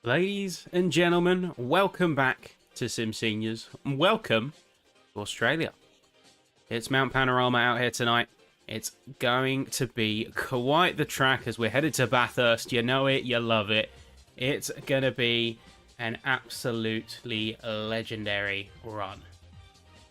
Ladies and gentlemen, welcome back to SimSeniors. Welcome to Australia. It's Mount Panorama out here tonight. It's going to be quite the track as we're headed to Bathurst. You know it, you love it. It's going to be an absolutely legendary run.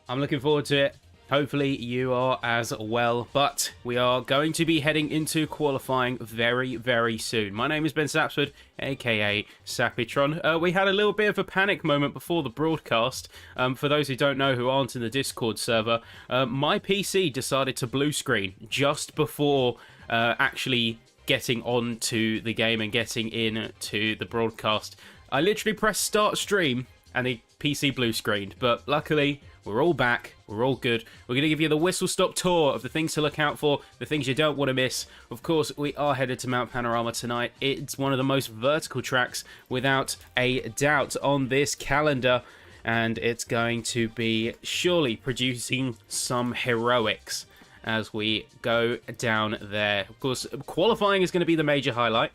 I'm looking forward to it. Hopefully you are as well, but we are going to be heading into qualifying very, very soon. My name is Ben Sapsford, aka Sapitron. We had a little bit of a panic moment before the broadcast. For those who don't know, who aren't in the Discord server, my PC decided to blue screen just before actually getting onto the game and getting into the broadcast. I literally pressed start stream and the PC blue screened, but luckily we're all back, we're all good. We're going to give you the whistle-stop tour of the things to look out for, the things you don't want to miss. Of course, we are headed to Mount Panorama tonight. It's one of the most vertical tracks, without a doubt, on this calendar. And it's going to be surely producing some heroics as we go down there. Of course, qualifying is going to be the major highlight.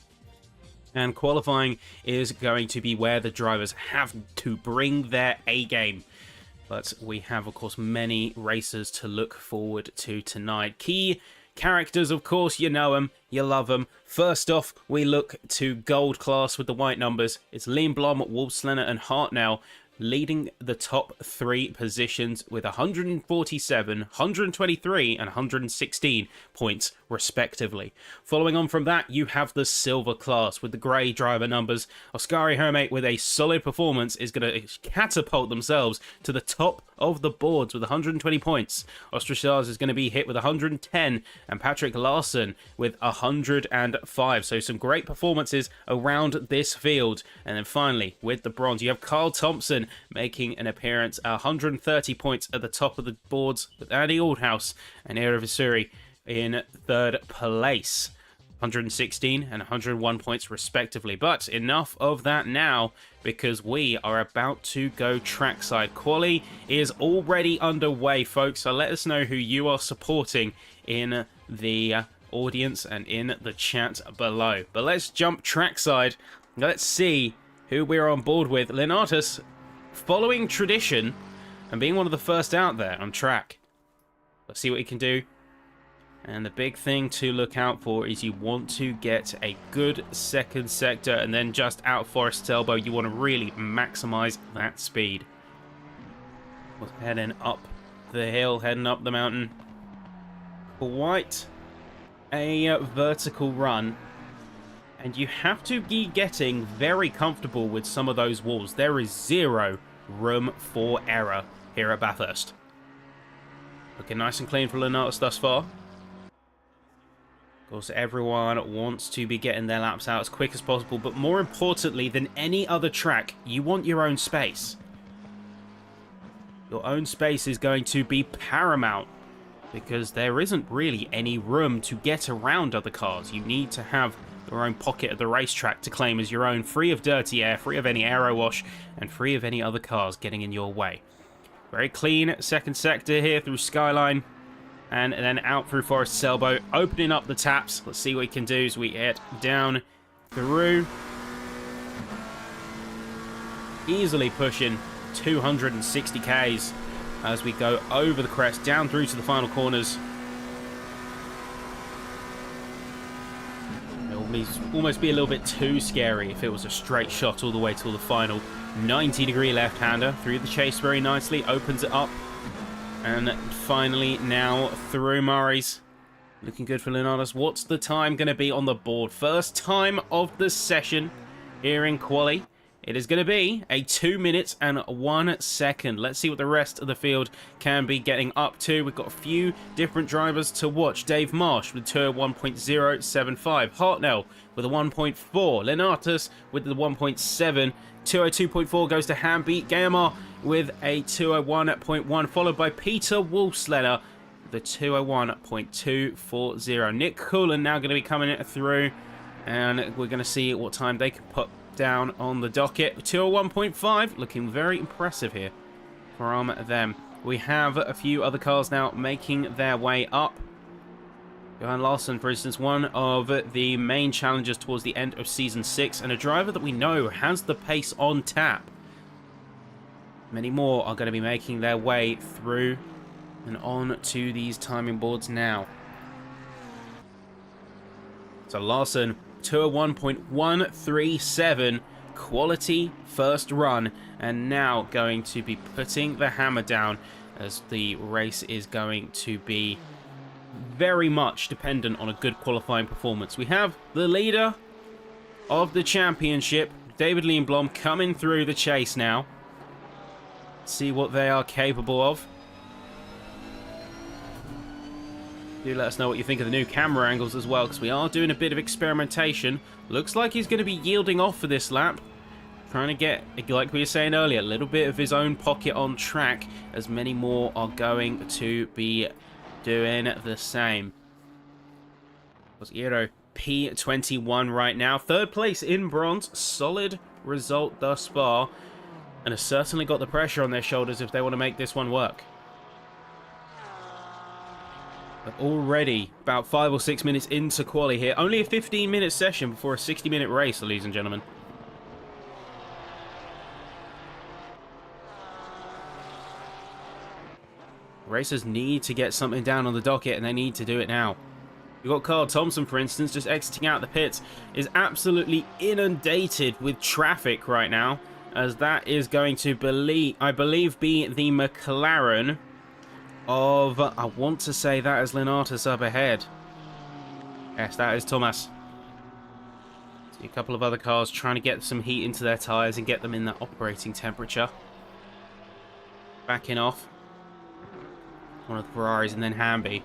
And qualifying is going to be where the drivers have to bring their A-game. But we have, of course, many racers to look forward to tonight. Key characters, of course, you know them, you love them. First off, we look to gold class with the white numbers. It's Liam Blom, Wolfslenner and Hartnell leading the top three positions with 147, 123 and 116 points respectively. Following on from that, you have the silver class with the grey driver numbers. Oscari Hermate with a solid performance is going to catapult themselves to the top of the boards with 120 points. Ostrachaz is going to be hit with 110 and Patrick Larson with 105. So some great performances around this field. And then finally, with the bronze, you have Kyle Thompson making an appearance, 130 points at the top of the boards with Andy Aldhouse and Ira Visuri in third place, 116 and 101 points respectively. But enough of that now, because we are about to go trackside. Quali is already underway, folks, so let us know who you are supporting in the audience and in the chat below. But let's jump trackside. Let's see who we're on board with. Lenatus, following tradition and being one of the first out there on track. Let's see what he can do. And the big thing to look out for is you want to get a good second sector, and then just out Forest Elbow, you want to really maximize that speed. We're heading up the hill, heading up the mountain. Quite a vertical run. And you have to be getting very comfortable with some of those walls. There is zero room for error here at Bathurst. Looking nice and clean for Lenatus thus far. Of course, everyone wants to be getting their laps out as quick as possible, but more importantly than any other track, you want your own space. Your own space is going to be paramount, because there isn't really any room to get around other cars. You need to have your own pocket of the racetrack to claim as your own, free of dirty air, free of any aero wash, and free of any other cars getting in your way. Very clean second sector here through Skyline, and then out through Forest Elbow, opening up the taps. Let's see what we can do as we head down through. Easily pushing 260 Ks as we go over the crest, down through to the final corners. Almost be a little bit too scary if it was a straight shot all the way till the final. 90-degree left-hander through the chase very nicely, opens it up. And finally now through Murray's. Looking good for Lenatus. What's the time going to be on the board? First time of the session here in Quali. It is going to be a 2 minutes and 1 second. Let's see what the rest of the field can be getting up to. We've got a few different drivers to watch. Dave Marsh with 201.075. Hartnell with a 1.4. Lenatus with the 1.7. 202.4 goes to Hamby. Gaimar with a 201.1, followed by Peter Wolfslenner, the 201.240. Nick Coolan now going to be coming through, and we're going to see what time they can put down on the docket. 201.5, looking very impressive here from them. We have a few other cars now making their way up. Johan Larsson, for instance, one of the main challengers towards the end of Season 6, and a driver that we know has the pace on tap. Many more are going to be making their way through and on to these timing boards now. So Larsson, 201.137, quality first run, and now going to be putting the hammer down as the race is going to be very much dependent on a good qualifying performance. We have the leader of the championship, David Lindblom, coming through the chase now. See what they are capable of. Do let us know what you think of the new camera angles as well, because we are doing a bit of experimentation. Looks like he's going to be yielding off for this lap. Trying to get, like we were saying earlier, a little bit of his own pocket on track, as many more are going to be doing the same. Was Euro P21 right now. Third place in bronze. Solid result thus far. And has certainly got the pressure on their shoulders if they want to make this one work. But already about 5 or 6 minutes into quali here. Only a 15-minute session before a 60-minute race, ladies and gentlemen. Racers need to get something down on the docket, and they need to do it now. We've got Carl Thompson, for instance, just exiting out the pits, is absolutely inundated with traffic right now, as that is going to, I believe, be the McLaren of, I want to say that is Lenatus up ahead. Yes, that is Thomas. See a couple of other cars trying to get some heat into their tyres and get them in that operating temperature. Backing off. One of the Ferraris and then Hamby.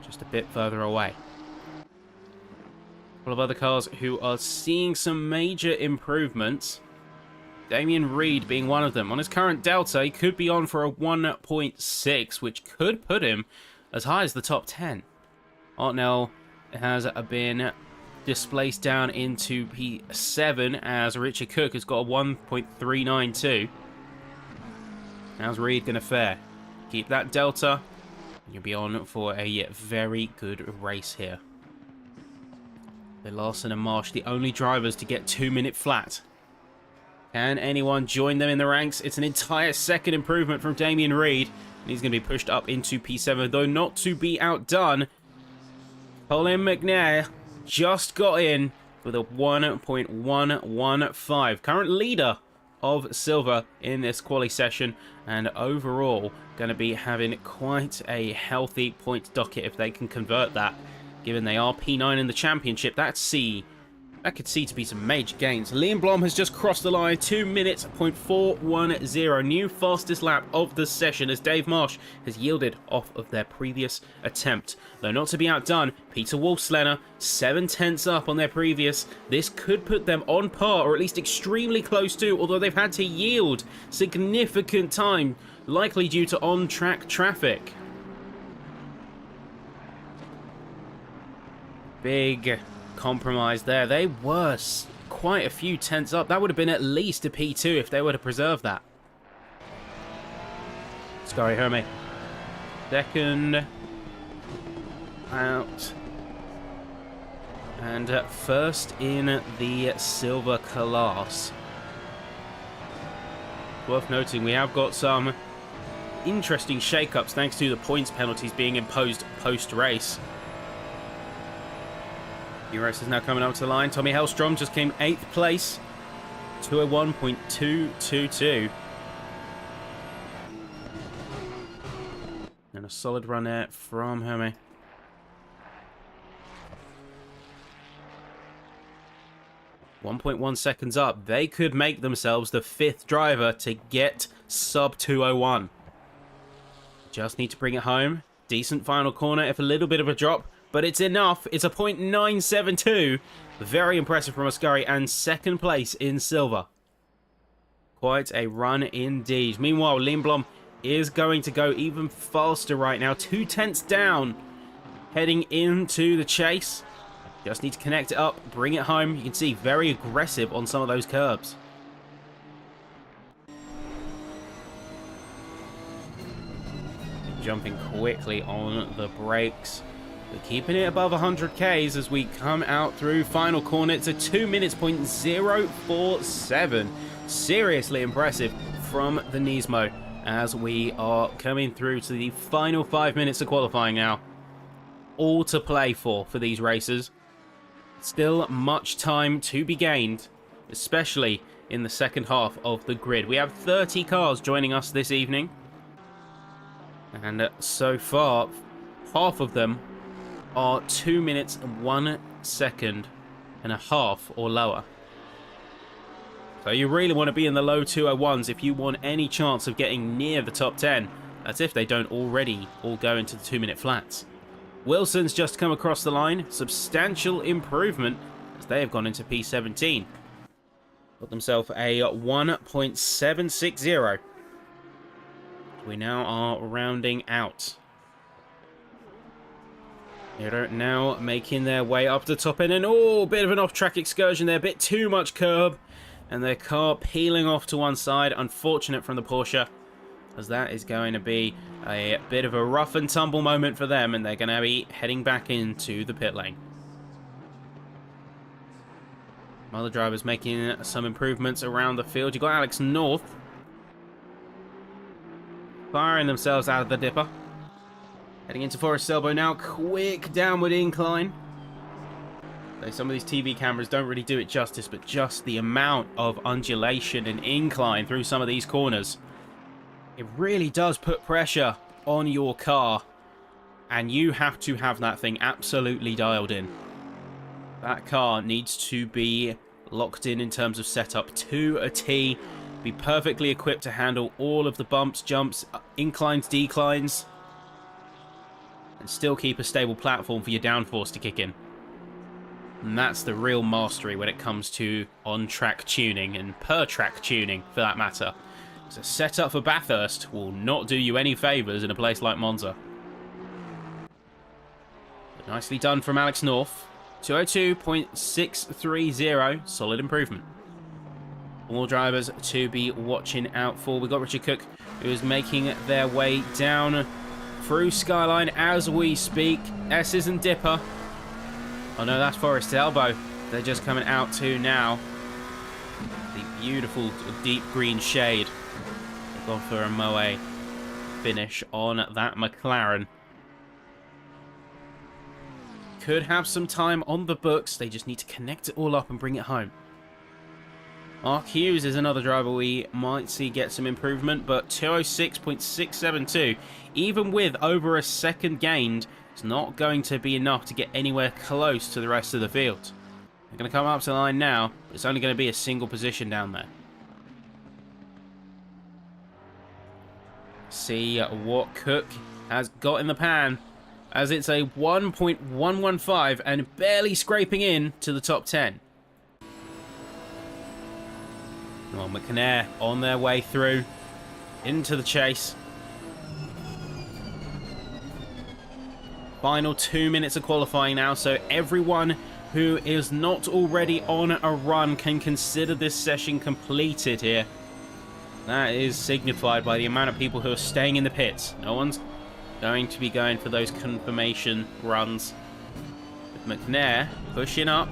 Just a bit further away. A couple of other cars who are seeing some major improvements. Damien Reed being one of them. On his current Delta, he could be on for a 1.6, which could put him as high as the top 10. Artnell has been displaced down into P7 as Richard Cook has got a 1.392. How's Reed going to fare? Keep that Delta, and you'll be on for a very good race here. Larson and Marsh, the only drivers to get 2-minute flat. Can anyone join them in the ranks? It's an entire second improvement from Damien Reed. And he's going to be pushed up into P7, though not to be outdone. Colin McNair just got in with a 1.115. Current leader of silver in this quali session. And overall, going to be having quite a healthy point docket if they can convert that. Given they are P9 in the championship, that could see to be some major gains. Liam Blom has just crossed the line, 2 minutes, 0.410. New fastest lap of the session as Dave Marsh has yielded off of their previous attempt. Though not to be outdone, Peter Wolfslener, 7/10 up on their previous. This could put them on par, or at least extremely close to, although they've had to yield significant time, likely due to on-track traffic. Big compromise there. They were quite a few tenths up. That would have been at least a P2 if they were to preserve that. Scary Hermé. Second out. And first in the silver class. Worth noting, we have got some interesting shake-ups thanks to the points penalties being imposed post-race. New race is now coming up to the line. Tommy Hellstrom just came 8th place. 201.222. And a solid run there from Hermé. 1.1 seconds up. They could make themselves the 5th driver to get sub 201. Just need to bring it home. Decent final corner, if a little bit of a drop. But it's enough. It's a .972. Very impressive from Ascari. And 2nd place in silver. Quite a run indeed. Meanwhile, Lindblom is going to go even faster right now. 2/10 down. Heading into the chase. Just need to connect it up. Bring it home. You can see very aggressive on some of those curbs. Jumping quickly on the brakes. We're keeping it above 100 Ks as we come out through final corner. It's a 2 minutes .047. Seriously impressive from the Nismo as we are coming through to the final 5 minutes of qualifying now. All to play for these races. Still much time to be gained, especially in the second half of the grid. We have 30 cars joining us this evening. And so far, half of them are 2 minutes and 1 second and a half or lower. So you really want to be in the low 201s if you want any chance of getting near the top 10. That's if they don't already all go into the 2 minute flats. Wilson's just come across the line. Substantial improvement as they have gone into P17. Got themselves a 1.760. We now are rounding out. They're now making their way up to the top end. And oh, bit of an off-track excursion there. A bit too much curb. And their car peeling off to one side. Unfortunate from the Porsche, as that is going to be a bit of a rough and tumble moment for them. And they're going to be heading back into the pit lane. Other drivers making some improvements around the field. You've got Alex North firing themselves out of the dipper. Heading into Forest Elbow now. Quick downward incline. So some of these TV cameras don't really do it justice, but just the amount of undulation and incline through some of these corners, it really does put pressure on your car. And you have to have that thing absolutely dialed in. That car needs to be locked in terms of setup to a T. Be perfectly equipped to handle all of the bumps, jumps, inclines, declines. And still keep a stable platform for your downforce to kick in. And that's the real mastery when it comes to on-track tuning and per-track tuning, for that matter. So a setup for Bathurst will not do you any favours in a place like Monza. But nicely done from Alex North. 202.630, solid improvement. More drivers to be watching out for. We've got Richard Cook, who is making their way down through Skyline as we speak. S isn't Dipper. Oh no, that's Forest Elbow. They're just coming out to now. The beautiful deep green shade. They've gone for a Moe finish on that McLaren. Could have some time on the books. They just need to connect it all up and bring it home. Mark Hughes is another driver we might see get some improvement, but 206.672, even with over a second gained, it's not going to be enough to get anywhere close to the rest of the field. They're going to come up to the line now, but it's only going to be a single position down there. See what Cook has got in the pan, as it's a 1.115 and barely scraping in to the top 10. Well, McNair on their way through into the chase. Final 2 minutes of qualifying now, so everyone who is not already on a run can consider this session completed here. That is signified by the amount of people who are staying in the pits. No one's going to be going for those confirmation runs. With McNair pushing up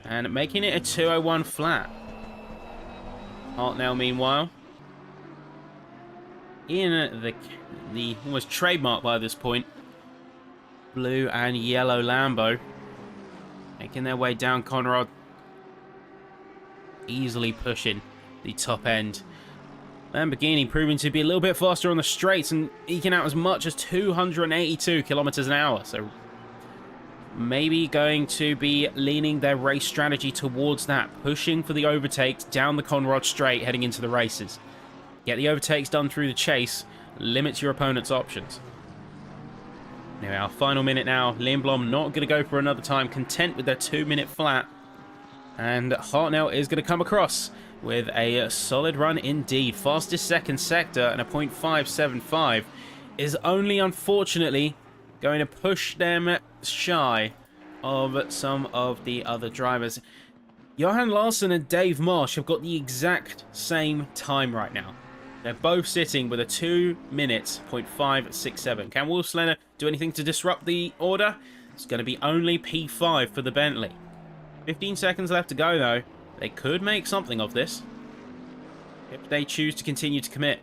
and making it a 201 flat. Hartnell, meanwhile, in the almost trademark by this point, blue and yellow Lambo, making their way down Conrad, easily pushing the top end. Lamborghini proving to be a little bit faster on the straights and eking out as much as 282 kilometers an hour. So maybe going to be leaning their race strategy towards that, pushing for the overtakes down the Conrad straight heading into the races. Get the overtakes done through the chase, limits your opponent's options. Anyway, our final minute now. Lindblom not going to go for another time, content with their 2 minute flat. And Hartnell is going to come across with a solid run indeed. Fastest second sector and a .575 is only unfortunately going to push them shy of some of the other drivers. Johan Larsson and Dave Marsh have got the exact same time right now. They're both sitting with a 2 minutes .567. Can Wolfslander do anything to disrupt the order? It's going to be only P5 for the Bentley. 15 seconds left to go, though. They could make something of this if they choose to continue to commit.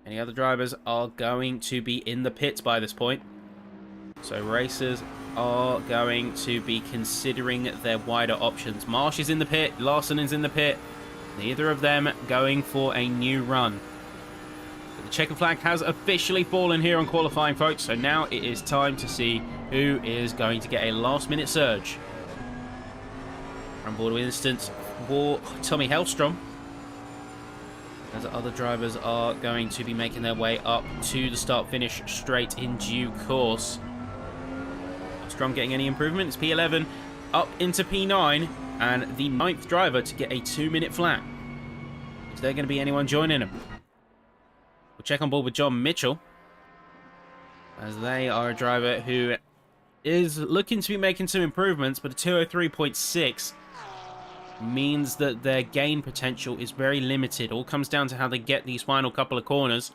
Any other drivers are going to be in the pits by this point. So racers are going to be considering their wider options. Marsh is in the pit. Larson is in the pit. Neither of them going for a new run. But the checkered flag has officially fallen here on qualifying, folks. So now it is time to see who is going to get a last-minute surge. On board with instance for Tommy Hellstrom, as other drivers are going to be making their way up to the start-finish straight in due course. Strom getting any improvement? It's P11 up into P9, and the 9th driver to get a 2-minute flat. Is there going to be anyone joining him? We'll check on board with John Mitchell, as they are a driver who is looking to be making some improvements, but a 203.6 means that their gain potential is very limited. All comes down to how they get these final couple of corners.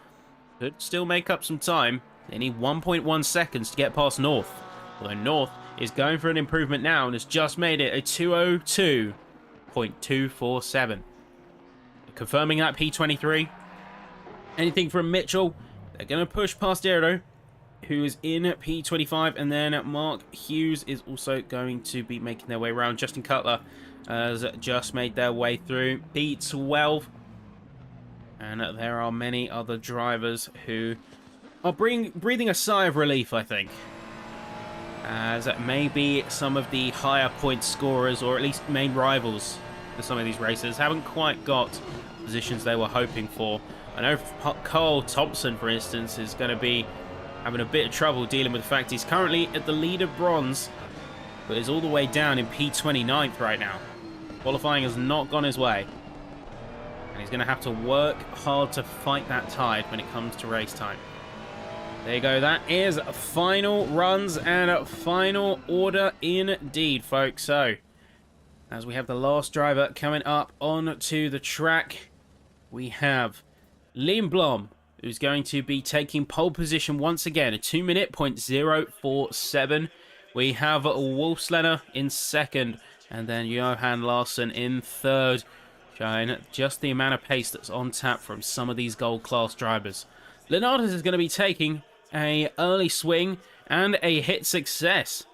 Could still make up some time. They need 1.1 seconds to get past North. Although North is going for an improvement now and has just made it a 202.247. Confirming that P23. Anything from Mitchell. They're going to push past Aero, who is in P25. And then Mark Hughes is also going to be making their way around. Justin Cutler has just made their way through P12. And there are many other drivers who are breathing a sigh of relief, I think, as maybe some of the higher point scorers, or at least main rivals for some of these racers, haven't quite got positions they were hoping for. I know Carl Thompson, for instance, is going to be having a bit of trouble dealing with the fact he's currently at the lead of bronze, but is all the way down in P29th right now. Qualifying has not gone his way, and he's going to have to work hard to fight that tide when it comes to race time. There you go. That is final runs and final order indeed, folks. So, as we have the last driver coming up onto the track, we have Liam Blom, who's going to be taking pole position once again, a 2-minute .047. We have Wolfslander in second, and then Johan Larsson in third, showing just the amount of pace that's on tap from some of these gold class drivers. Leonardis is going to be taking a early swing and a hit success.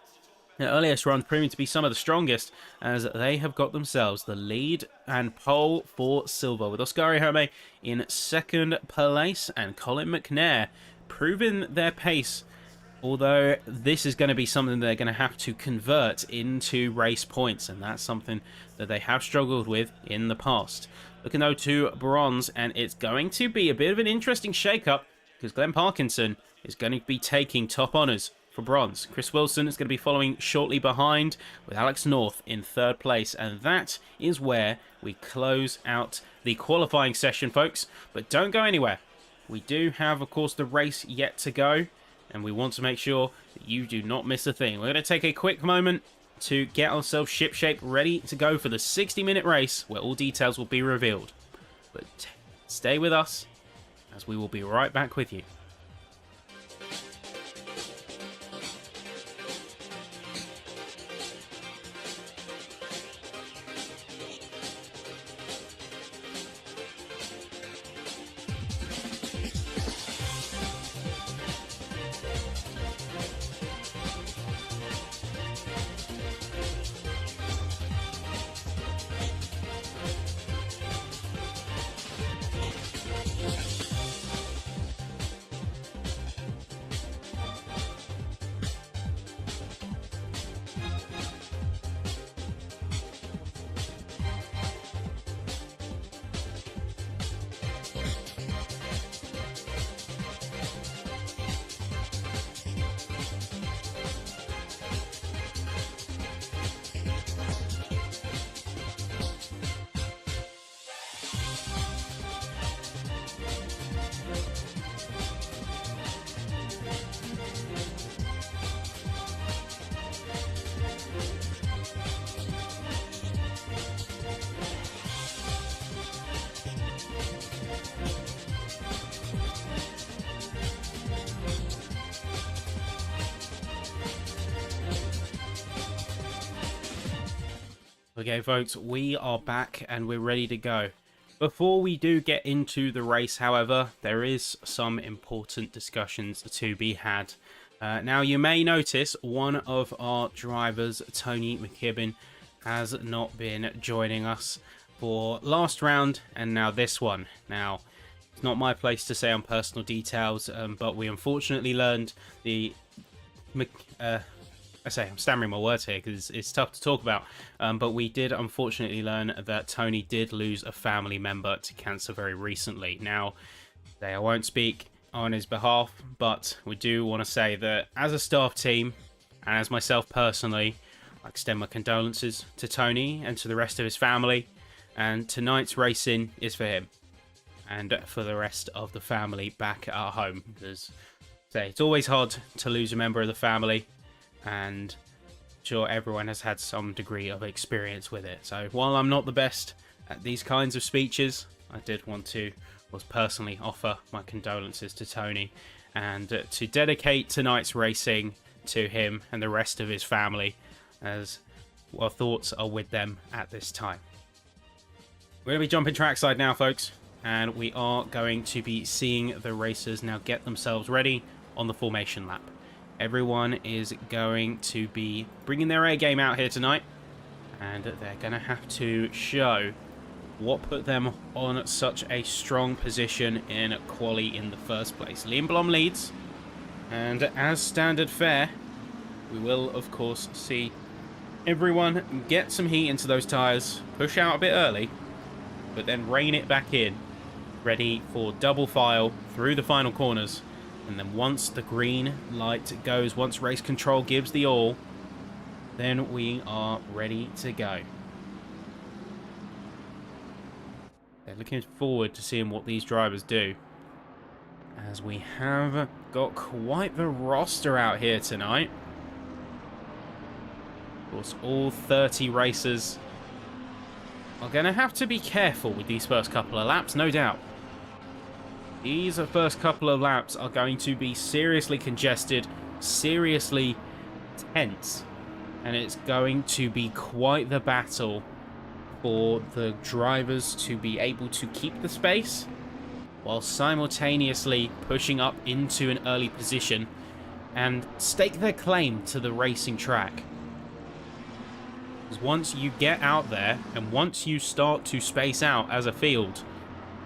The earliest runs proving to be some of the strongest, as they have got themselves the lead and pole for silver, with Oscar Herme in second place and Colin McNair proving their pace, although this is going to be something they're going to have to convert into race points, and that's something that they have struggled with in the past. Looking though to bronze, and it's going to be a bit of an interesting shake-up, because Glenn Parkinson is going to be taking top honours for bronze. Chris Wilson is going to be following shortly behind, with Alex North in third place. And that is where we close out the qualifying session, folks. But don't go anywhere. We do have, of course, the race yet to go, and we want to make sure that you do not miss a thing. We're going to take a quick moment to get ourselves shipshape ready to go for the 60-minute race, where all details will be revealed. But stay with us, as we will be right back with you. Okay, folks, we are back and we're ready to go. Before we do get into the race, however, there is some important discussions to be had. Now, you may notice one of our drivers, Tony McKibben, has not been joining us for last round and now this one. Now, it's not my place to say on personal details, but we unfortunately learned the... I'm stammering my words here because it's tough to talk about, but we did unfortunately learn that Tony did lose a family member to cancer very recently. Now, I won't speak on his behalf, but we do want to say that as a staff team, and as myself personally, I extend my condolences to Tony and to the rest of his family, and tonight's racing is for him, and for the rest of the family back at home, because it's always hard to lose a member of the family, and sure everyone has had some degree of experience with it. So while I'm not the best at these kinds of speeches, I did want to personally offer my condolences to Tony and to dedicate tonight's racing to him and the rest of his family, as our thoughts are with them at this time. We're going to be jumping trackside now, folks, and we are going to be seeing the racers now get themselves ready on the formation lap. Everyone is going to be bringing their A game out here tonight, and they're going to have to show what put them on such a strong position in quali in the first place. Liam Blom leads, and as standard fare, we will of course see everyone get some heat into those tyres, push out a bit early, but then rein it back in, ready for double file through the final corners. And then once the green light goes, once race control gives the all, then we are ready to go. They're looking forward to seeing what these drivers do, as we have got quite the roster out here tonight. Of course, all 30 racers are going to have to be careful with these first couple of laps, no doubt. These first couple of laps are going to be seriously congested, seriously tense, and it's going to be quite the battle for the drivers to be able to keep the space while simultaneously pushing up into an early position and stake their claim to the racing track. Because once you get out there and once you start to space out as a field,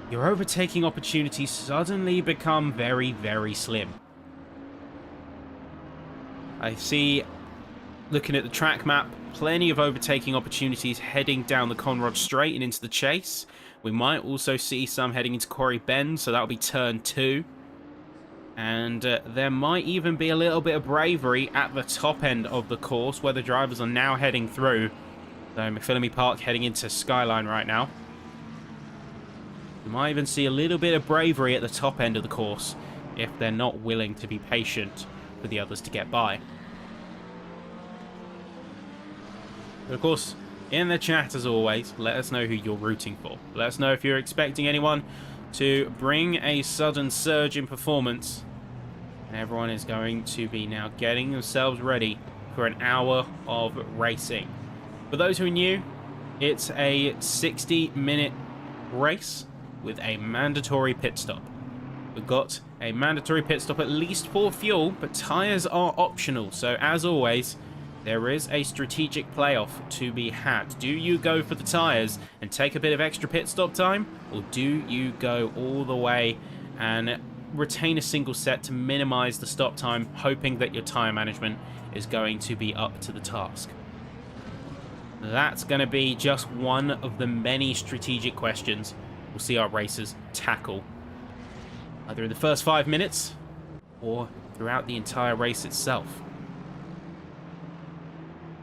your overtaking opportunities suddenly become very, very slim. I see, looking at the track map, plenty of overtaking opportunities heading down the Conrod Straight and into the chase. We might also see some heading into Quarry Bend, so that'll be turn 2. And there might even be a little bit of bravery at the top end of the course, where the drivers are now heading through. So McPhillamy Park heading into Skyline right now. You might even see a little bit of bravery at the top end of the course if they're not willing to be patient for the others to get by. But of course, in the chat as always, let us know who you're rooting for. Let us know if you're expecting anyone to bring a sudden surge in performance. And everyone is going to be now getting themselves ready for an hour of racing. For those who are new, it's a 60-minute race with a mandatory pit stop. We've got a mandatory pit stop at least for fuel, but tyres are optional. So as always, there is a strategic playoff to be had. Do you go for the tyres and take a bit of extra pit stop time, or do you go all the way and retain a single set to minimise the stop time, hoping that your tyre management is going to be up to the task? That's going to be just one of the many strategic questions we'll see our racers tackle, either in the first 5 minutes or throughout the entire race itself.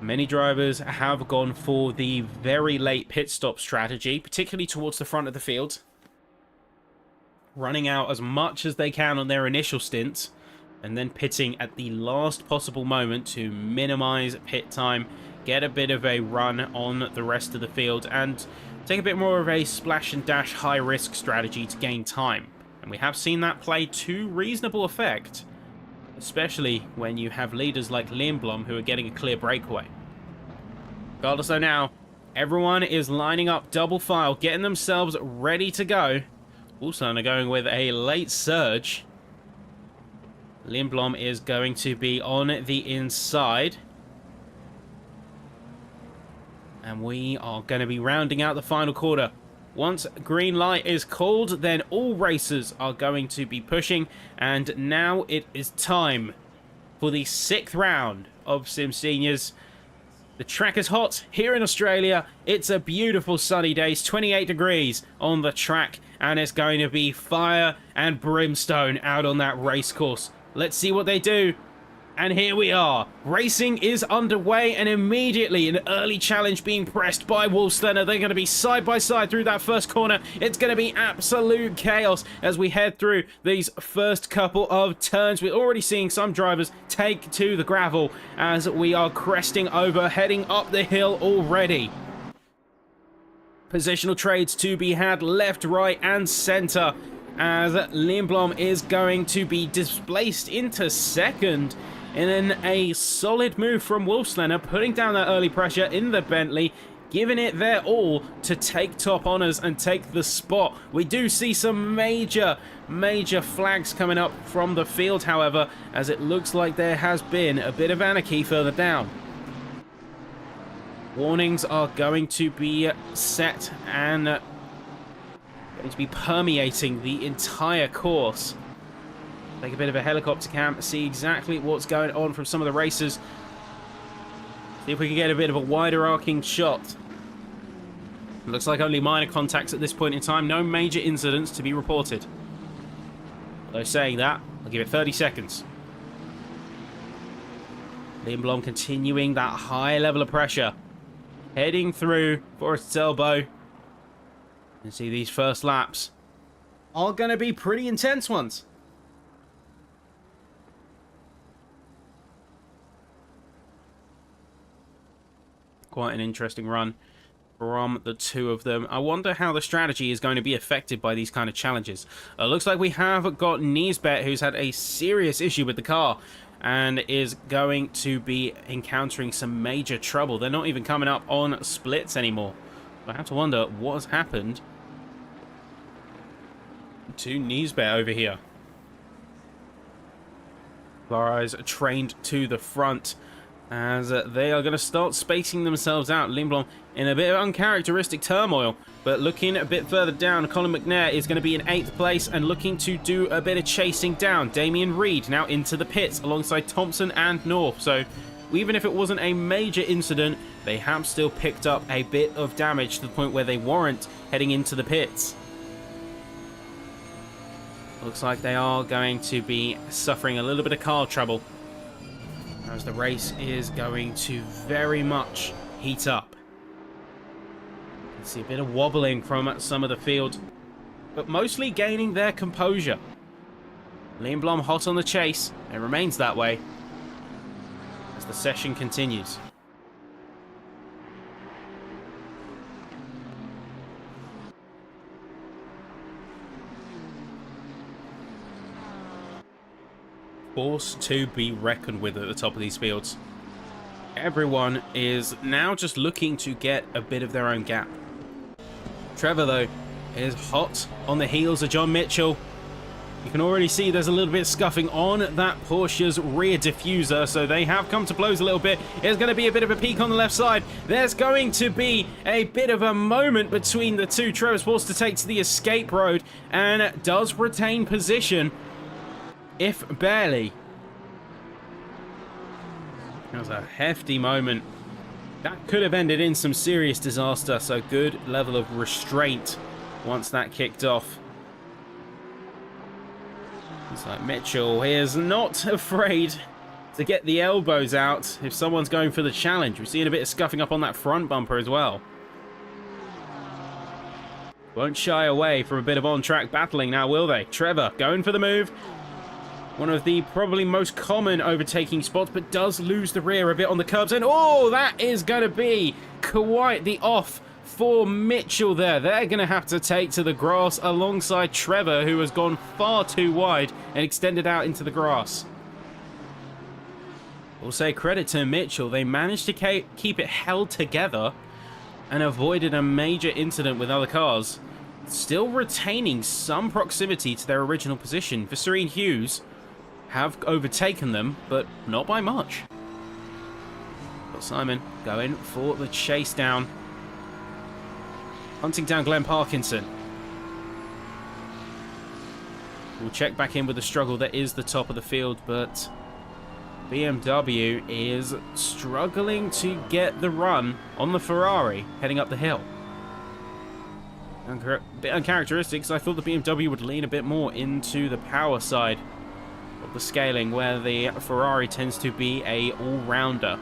Many drivers have gone for the very late pit stop strategy, particularly towards the front of the field, running out as much as they can on their initial stints and then pitting at the last possible moment to minimize pit time, get a bit of a run on the rest of the field, and take a bit more of a splash and dash high risk strategy to gain time. And we have seen that play to reasonable effect, especially when you have leaders like Liam Blom who are getting a clear breakaway. Regardless though now, Everyone is lining up double file, getting themselves ready to go. Also, they're going with a late surge. Lindblom is going to be on the inside. And we are going to be rounding out the final quarter. Once green light is called, then all racers are going to be pushing. And now it is time for the 6th round of SimSeniors. The track is hot here in Australia. It's a beautiful sunny day. It's 28 degrees on the track. And it's going to be fire and brimstone out on that race course. Let's see what they do. And here we are. Racing is underway, and immediately an early challenge being pressed by Wolfslener. They're going to be side by side through that first corner. It's going to be absolute chaos as we head through these first couple of turns. We're already seeing some drivers take to the gravel as we are cresting over, heading up the hill already. Positional trades to be had left, right, and center as Lindblom is going to be displaced into second. And then a solid move from Wolfslener, putting down that early pressure in the Bentley, giving it their all to take top honours and take the spot. We do see some major flags coming up from the field, however, as it looks like there has been a bit of anarchy further down. Warnings are going to be set and going to be permeating the entire course. Take a bit of a helicopter cam, see exactly what's going on from some of the racers. See if we can get a bit of a wider arcing shot. Looks like only minor contacts at this point in time. No major incidents to be reported. Although saying that, I'll give it 30 seconds. Lindblom continuing that high level of pressure. Heading through Forest's Elbow. And see these first laps are going to be pretty intense ones. Quite an interesting run from the two of them. I wonder how the strategy is going to be affected by these kind of challenges. Looks like we have got Niesbet, who's had a serious issue with the car and is going to be encountering some major trouble. They're not even coming up on splits anymore. I have to wonder what has happened to Niesbet over here. Flores trained to the front as they are going to start spacing themselves out. Lindblom in a bit of uncharacteristic turmoil, but looking a bit further down, Colin McNair is going to be in 8th place and looking to do a bit of chasing down. Damien Reed now into the pits alongside Thompson and North. So even if it wasn't a major incident, they have still picked up a bit of damage to the point where they warrant heading into the pits. Looks like they are going to be suffering a little bit of car trouble as the race is going to very much heat up. You can see a bit of wobbling from some of the field, but mostly gaining their composure. Lindblom hot on the chase. It remains that way as the session continues. Force to be reckoned with at the top of these fields. Everyone is now just looking to get a bit of their own gap. Trevor, though, is hot on the heels of John Mitchell. You can already see there's a little bit of scuffing on that Porsche's rear diffuser, so they have come to blows a little bit. There's going to be a bit of a peak on the left side. There's going to be a bit of a moment between the two. Trevor's forced to take to the escape road and does retain position, if barely. That was a hefty moment. That could have ended in some serious disaster, so good level of restraint once that kicked off. It's like Mitchell, he is not afraid to get the elbows out if someone's going for the challenge. We're seeing a bit of scuffing up on that front bumper as well. Won't shy away from a bit of on-track battling now, will they? Trevor going for the move. One of the probably most common overtaking spots, but does lose the rear a bit on the curbs. And oh, that is going to be quite the off for Mitchell there. They're going to have to take to the grass alongside Trevor, who has gone far too wide and extended out into the grass. We'll say credit to Mitchell. They managed to keep it held together and avoided a major incident with other cars, still retaining some proximity to their original position. Visserine Hughes have overtaken them, but not by much. Got Simon going for the chase down, hunting down Glenn Parkinson. We'll check back in with the struggle that is the top of the field, but BMW is struggling to get the run on the Ferrari heading up the hill. A bit uncharacteristic, because I thought the BMW would lean a bit more into the power side of the scaling, where the Ferrari tends to be a all-rounder.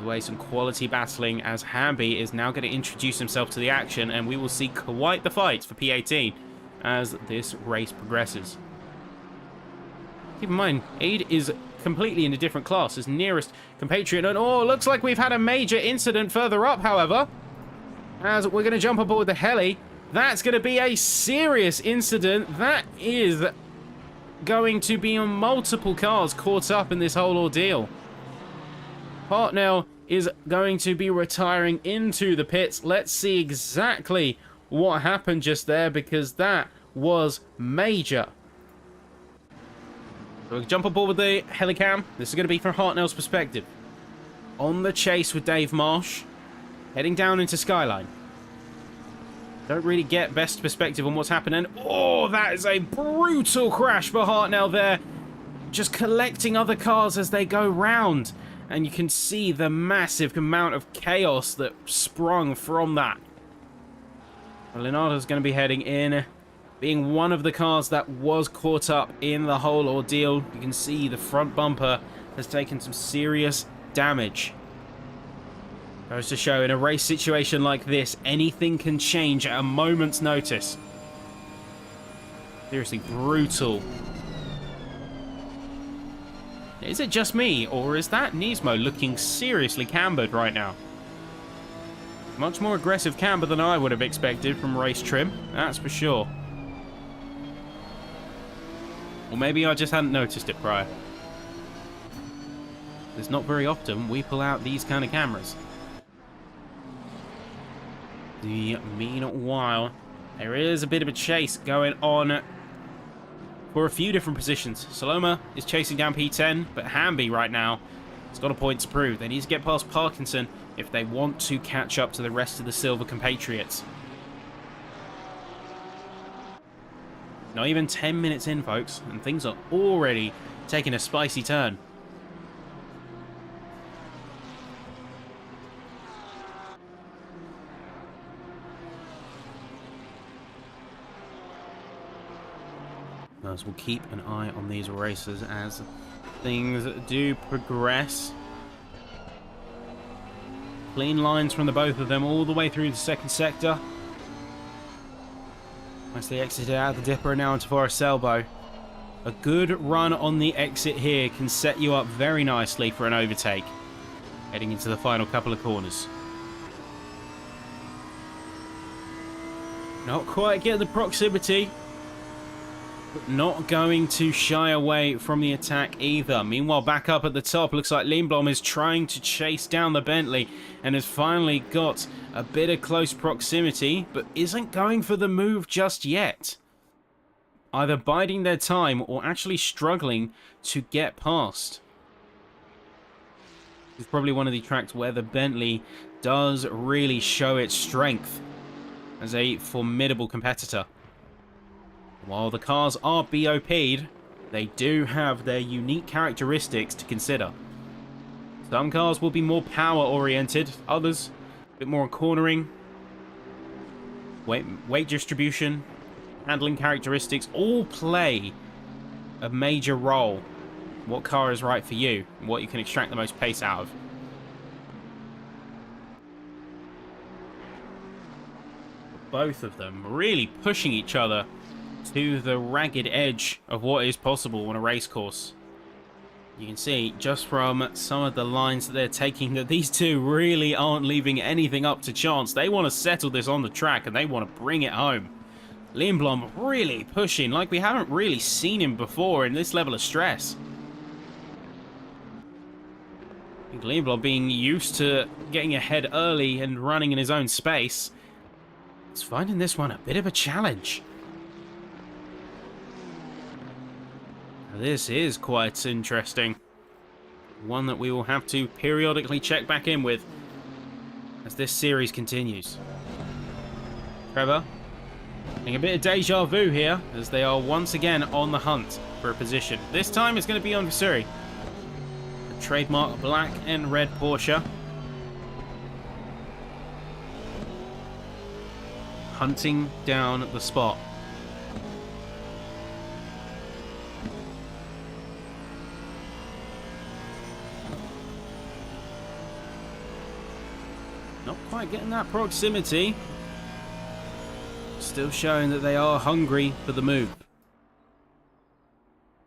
Away some quality battling as Hamby is now going to introduce himself to the action, and we will see quite the fight for P18 as this race progresses. Keep in mind, Aid is completely in a different class, his nearest compatriot, and oh, looks like we've had a major incident further up, however, as we're going to jump aboard the heli. That's going to be a serious incident. That is going to be on multiple cars caught up in this whole ordeal. Hartnell is going to be retiring into the pits. Let's see exactly what happened just there, because that was major. So we'll jump aboard with the helicam. This is going to be from Hartnell's perspective. On the chase with Dave Marsh, heading down into Skyline. Don't really get best perspective on what's happening. Oh, that is a brutal crash for Hartnell there. Just collecting other cars as they go round. And you can see the massive amount of chaos that sprung from that. Leonardo's going to be heading in, being one of the cars that was caught up in the whole ordeal. You can see the front bumper has taken some serious damage. Goes to show, in a race situation like this, anything can change at a moment's notice. Seriously brutal. Is it just me, or is that Nismo looking seriously cambered right now? Much more aggressive camber than I would have expected from race trim, that's for sure. Or maybe I just hadn't noticed it prior. It's not very often we pull out these kind of cameras. Meanwhile, there is a bit of a chase going on for a few different positions. Saloma is chasing down P10, but Hamby right now has got a point to prove. They need to get past Parkinson if they want to catch up to the rest of the Silver compatriots. Not even 10 minutes in, folks, and things are already taking a spicy turn. As we'll keep an eye on these races as things do progress. Clean lines from the both of them all the way through the second sector. As they exited out of the Dipper and now into Forest Elbow. A good run on the exit here can set you up very nicely for an overtake, heading into the final couple of corners. Not quite getting the proximity, but not going to shy away from the attack either. Meanwhile, back up at the top, looks like Lindblom is trying to chase down the Bentley and has finally got a bit of close proximity, but isn't going for the move just yet. Either biding their time or actually struggling to get past. It's probably one of the tracks where the Bentley does really show its strength as a formidable competitor. While the cars are BOP'd, they do have their unique characteristics to consider. Some cars will be more power-oriented, others a bit more cornering, weight distribution, handling characteristics, all play a major role. What car is right for you, and what you can extract the most pace out of. Both of them really pushing each other to the ragged edge of what is possible on a race course. You can see just from some of the lines that they're taking that these two really aren't leaving anything up to chance. They want to settle this on the track and they want to bring it home. Lindblom really pushing like we haven't really seen him before in this level of stress. Lindblom, being used to getting ahead early and running in his own space, is finding this one a bit of a challenge. This is quite interesting. One that we will have to periodically check back in with as this series continues. Trevor, getting a bit of deja vu here as they are once again on the hunt for a position. This time it's going to be on Vasuri. The trademark black and red Porsche. Hunting down the spot. Not quite getting that proximity. Still showing that they are hungry for the move.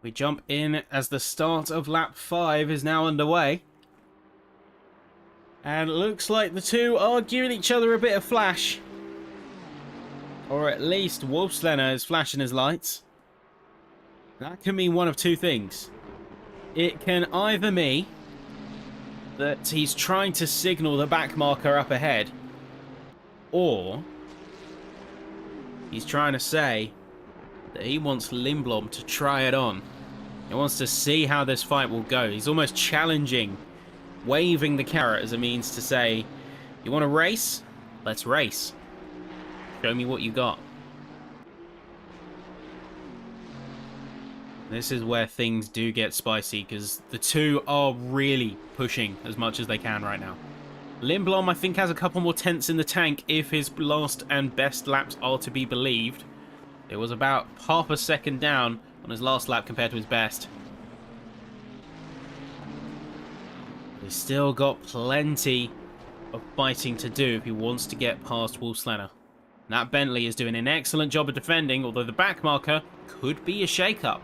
We jump in as the start of lap 5 is now underway. And it looks like the two are giving each other a bit of flash. Or at least Wolfslenner is flashing his lights. That can mean one of two things. It can either mean that he's trying to signal the back marker up ahead, or he's trying to say that he wants Lindblom to try it on. He wants to see how this fight will go. He's almost challenging, waving the carrot as a means to say, you want to race? Let's race. Show me what you got. This is where things do get spicy, because the two are really pushing as much as they can right now. Lindblom, I think, has a couple more tenths in the tank if his last and best laps are to be believed. It was about half a second down on his last lap compared to his best. He's still got plenty of fighting to do if he wants to get past Wolfslenner. That Bentley is doing an excellent job of defending, although the back marker could be a shake-up.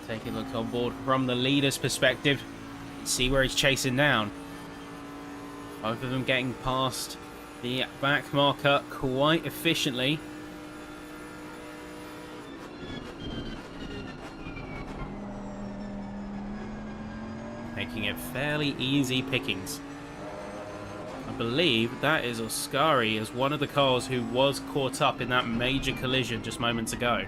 Taking a look on board from the leader's perspective. See where he's chasing down. Both of them getting past the back marker quite efficiently. Making it fairly easy pickings. I believe that is Oscari as one of the cars who was caught up in that major collision just moments ago.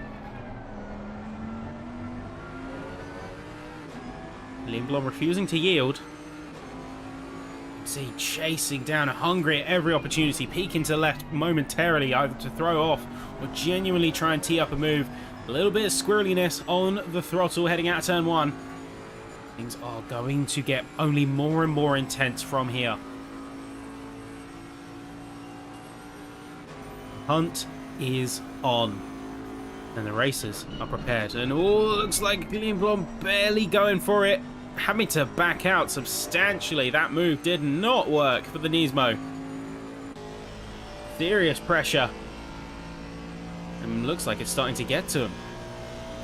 Lindblom refusing to yield. See, chasing down, hungry at every opportunity, peeking to the left momentarily, either to throw off or genuinely try and tee up a move. A little bit of squirreliness on the throttle heading out of turn 1. Things are going to get only more and more intense from here. Hunt is on. And the racers are prepared. And looks like Lindblom barely going for it. Having to back out substantially. That move did not work for the Nismo. Serious pressure. And looks like it's starting to get to him.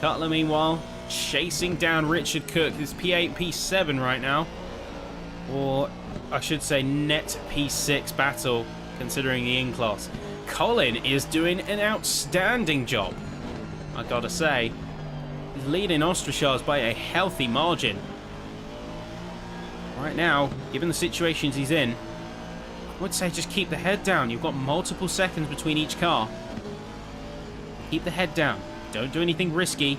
Cutler, meanwhile, chasing down Richard Cook. This P8, P7 right now. Or, I should say, net P6 battle, considering the in-class. Colin is doing an outstanding job, I gotta say. He's leading Ostrachars by a healthy margin. Right now, given the situations he's in, I would say just keep the head down. You've got multiple seconds between each car. Keep the head down. Don't do anything risky.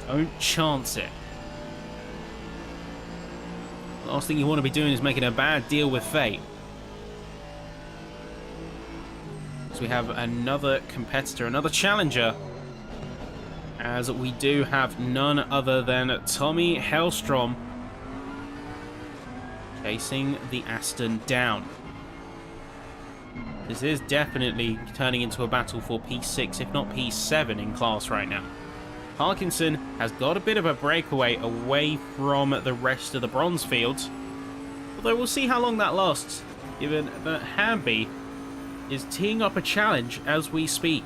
Don't chance it. The last thing you want to be doing is making a bad deal with fate. So we have another competitor, another challenger, as we do have none other than Tommy Hellstrom chasing the Aston down. This is definitely turning into a battle for P6, if not P7 in class right now. Parkinson has got a bit of a breakaway away from the rest of the bronze fields, although we'll see how long that lasts, given that Hamby is teeing up a challenge as we speak.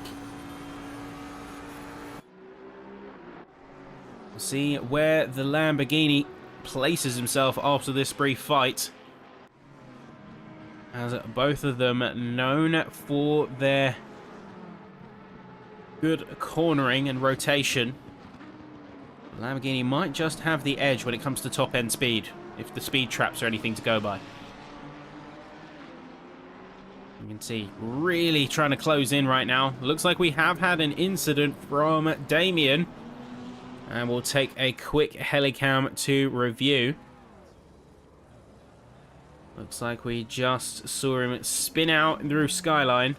We'll see where the Lamborghini places himself after this brief fight, as both of them known for their good cornering and rotation. Lamborghini might just have the edge when it comes to top-end speed, if the speed traps are anything to go by. You can see, really trying to close in right now. Looks like we have had an incident from Damien. And we'll take a quick helicam to review. Looks like we just saw him spin out through Skyline.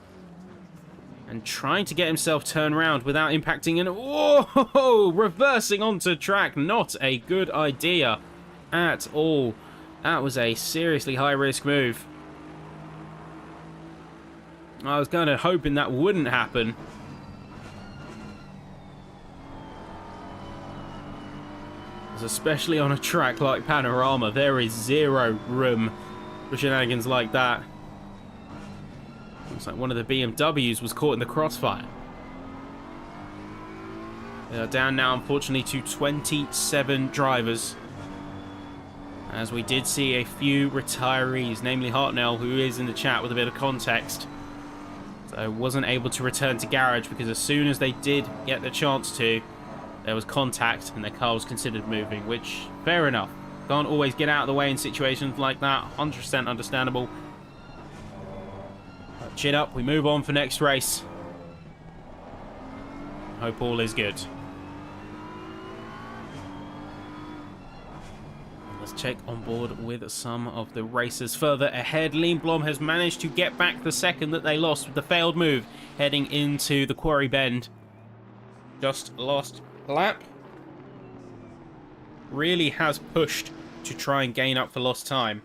And trying to get himself turned around without impacting and whoa, reversing onto track. Not a good idea at all. That was a seriously high-risk move. I was kind of hoping that wouldn't happen. Especially on a track like Panorama, there is zero room for shenanigans like that. Looks like one of the BMWs was caught in the crossfire. They are down now, unfortunately, to 27 drivers. As we did see a few retirees, namely Hartnell, who is in the chat with a bit of context. So wasn't able to return to garage because as soon as they did get the chance to, there was contact and their car was considered moving, which, fair enough. Can't always get out of the way in situations like that. 100% understandable. But chin up, we move on for next race. Hope all is good. Let's check on board with some of the racers further ahead. Lindblom has managed to get back the second that they lost with the failed move heading into the Quarry Bend. Just lost lap. Really has pushed to try and gain up for lost time.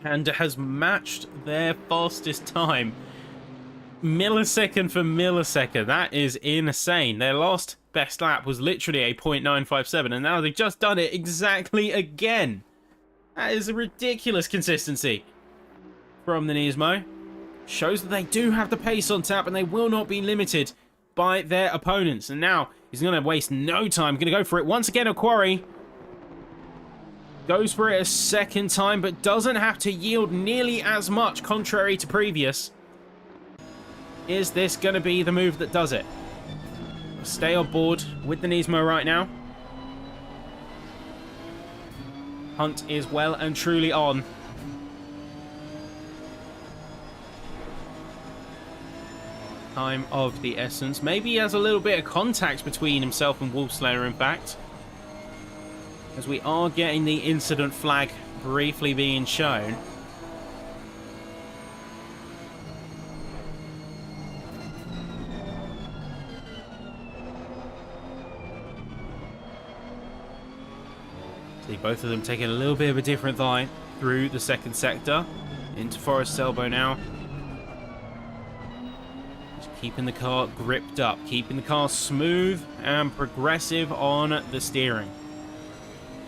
And has matched their fastest time. Millisecond for millisecond. That is insane. Their last best lap was literally a .957 and now they've just done it exactly again. That is a ridiculous consistency from the Nismo. Shows that they do have the pace on tap and they will not be limited by their opponents. And now he's going to waste no time. Going to go for it once again. A Quarry goes for it a second time, but doesn't have to yield nearly as much, contrary to previous. Is this going to be the move that does it? Stay on board with the Nismo right now. Hunt is well and truly on. Time of the essence. Maybe he has a little bit of contact between himself and Wolfslayer, in fact. As we are getting the incident flag briefly being shown. See both of them taking a little bit of a different line through the second sector. Into Forest Elbow now. Keeping the car gripped up, keeping the car smooth and progressive on the steering.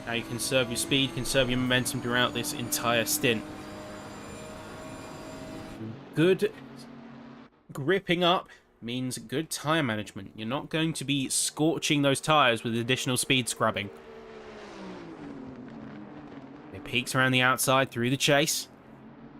Now you conserve your speed, conserve your momentum throughout this entire stint. Good gripping up means good tyre management. You're not going to be scorching those tyres with additional speed scrubbing. It peaks around the outside through the chase.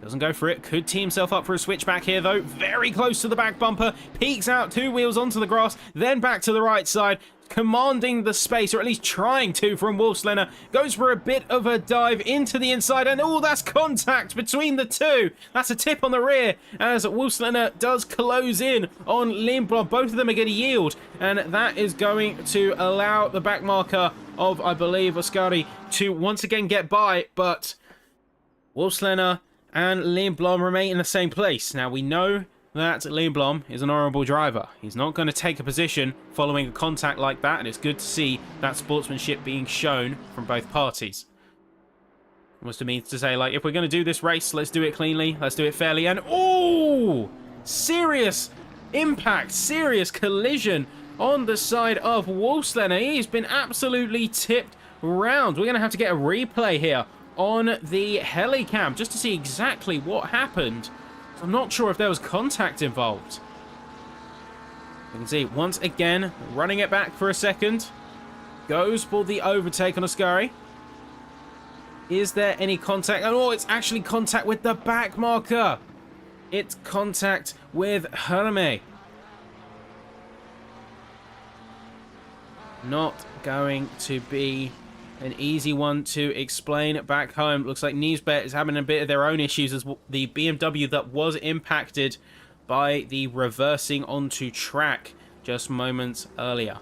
Doesn't go for it. Could tee himself up for a switchback here, though. Very close to the back bumper. Peeks out, two wheels onto the grass, then back to the right side. Commanding the space, or at least trying to, from Wolfslayer. Goes for a bit of a dive into the inside, and oh, that's contact between the two. That's a tip on the rear, as Wolfslayer does close in on Lindblom. Both of them are going to yield, and that is going to allow the back marker of, I believe, Ascari to once again get by, but Wolfslayer and Lindblom remain in the same place. Now, we know that Lindblom is an honourable driver. He's not going to take a position following a contact like that, and it's good to see that sportsmanship being shown from both parties. Almost means to say, like, if we're going to do this race, let's do it cleanly, let's do it fairly, and oh! Serious impact, serious collision on the side of Wolfslayer. He's been absolutely tipped round. We're going to have to get a replay here on the helicam just to see exactly what happened. I'm not sure if there was contact involved. You can see once again running it back for a second. Goes for the overtake on Ascari. Is there any contact? Oh, it's actually contact with the back marker. It's contact with Herme. Not going to be an easy one to explain back home. Looks like Niesbet is having a bit of their own issues as the BMW that was impacted by the reversing onto track just moments earlier.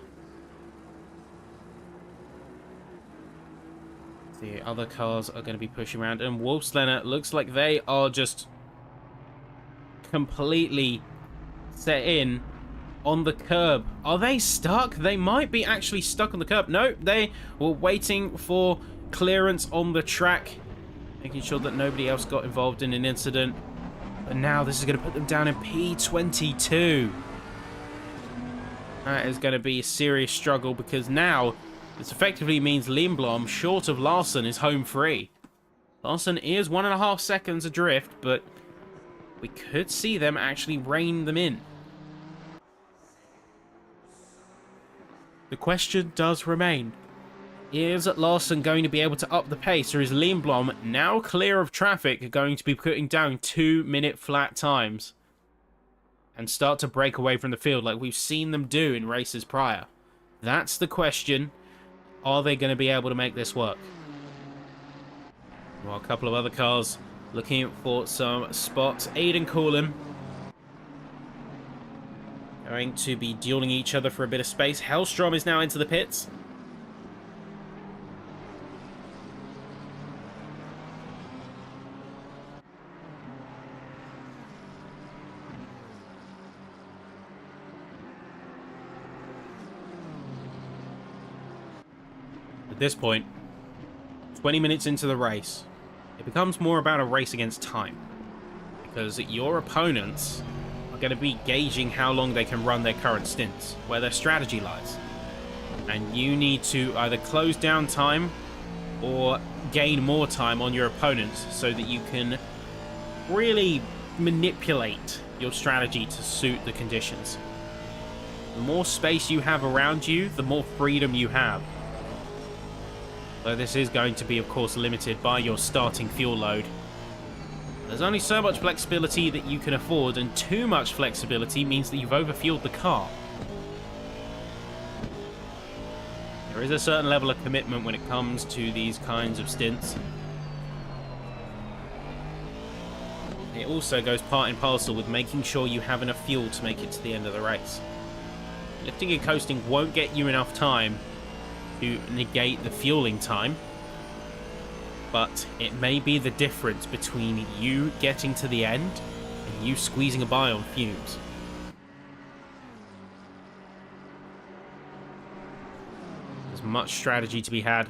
The other cars are going to be pushing around, and Wolfslenner looks like they are just completely set in on the curb. Are they stuck? They might be actually stuck on the curb. No, they were waiting for clearance on the track, making sure that nobody else got involved in an incident. But now this is going to put them down in P22. That is going to be a serious struggle, because now this effectively means Lindblom, short of Larson, is home free. Larson is 1.5 seconds adrift, but we could see them actually rein them in. The question does remain. Is Larson going to be able to up the pace, or is Lindblom, now clear of traffic, going to be putting down 2-minute flat times and start to break away from the field like we've seen them do in races prior? That's the question. Are they going to be able to make this work? Well, a couple of other cars looking for some spots. Aiden Coolin going to be dueling each other for a bit of space. Hellstrom is now into the pits. At this point, 20 minutes into the race, it becomes more about a race against time, because your opponents are going to be gauging how long they can run their current stints, where their strategy lies. And you need to either close down time or gain more time on your opponents so that you can really manipulate your strategy to suit the conditions. The more space you have around you, the more freedom you have. Though this is going to be, of course, limited by your starting fuel load. There's only so much flexibility that you can afford, and too much flexibility means that you've overfueled the car. There is a certain level of commitment when it comes to these kinds of stints. It also goes part and parcel with making sure you have enough fuel to make it to the end of the race. Lifting and coasting won't get you enough time to negate the fueling time, but it may be the difference between you getting to the end and you squeezing by on fumes. There's much strategy to be had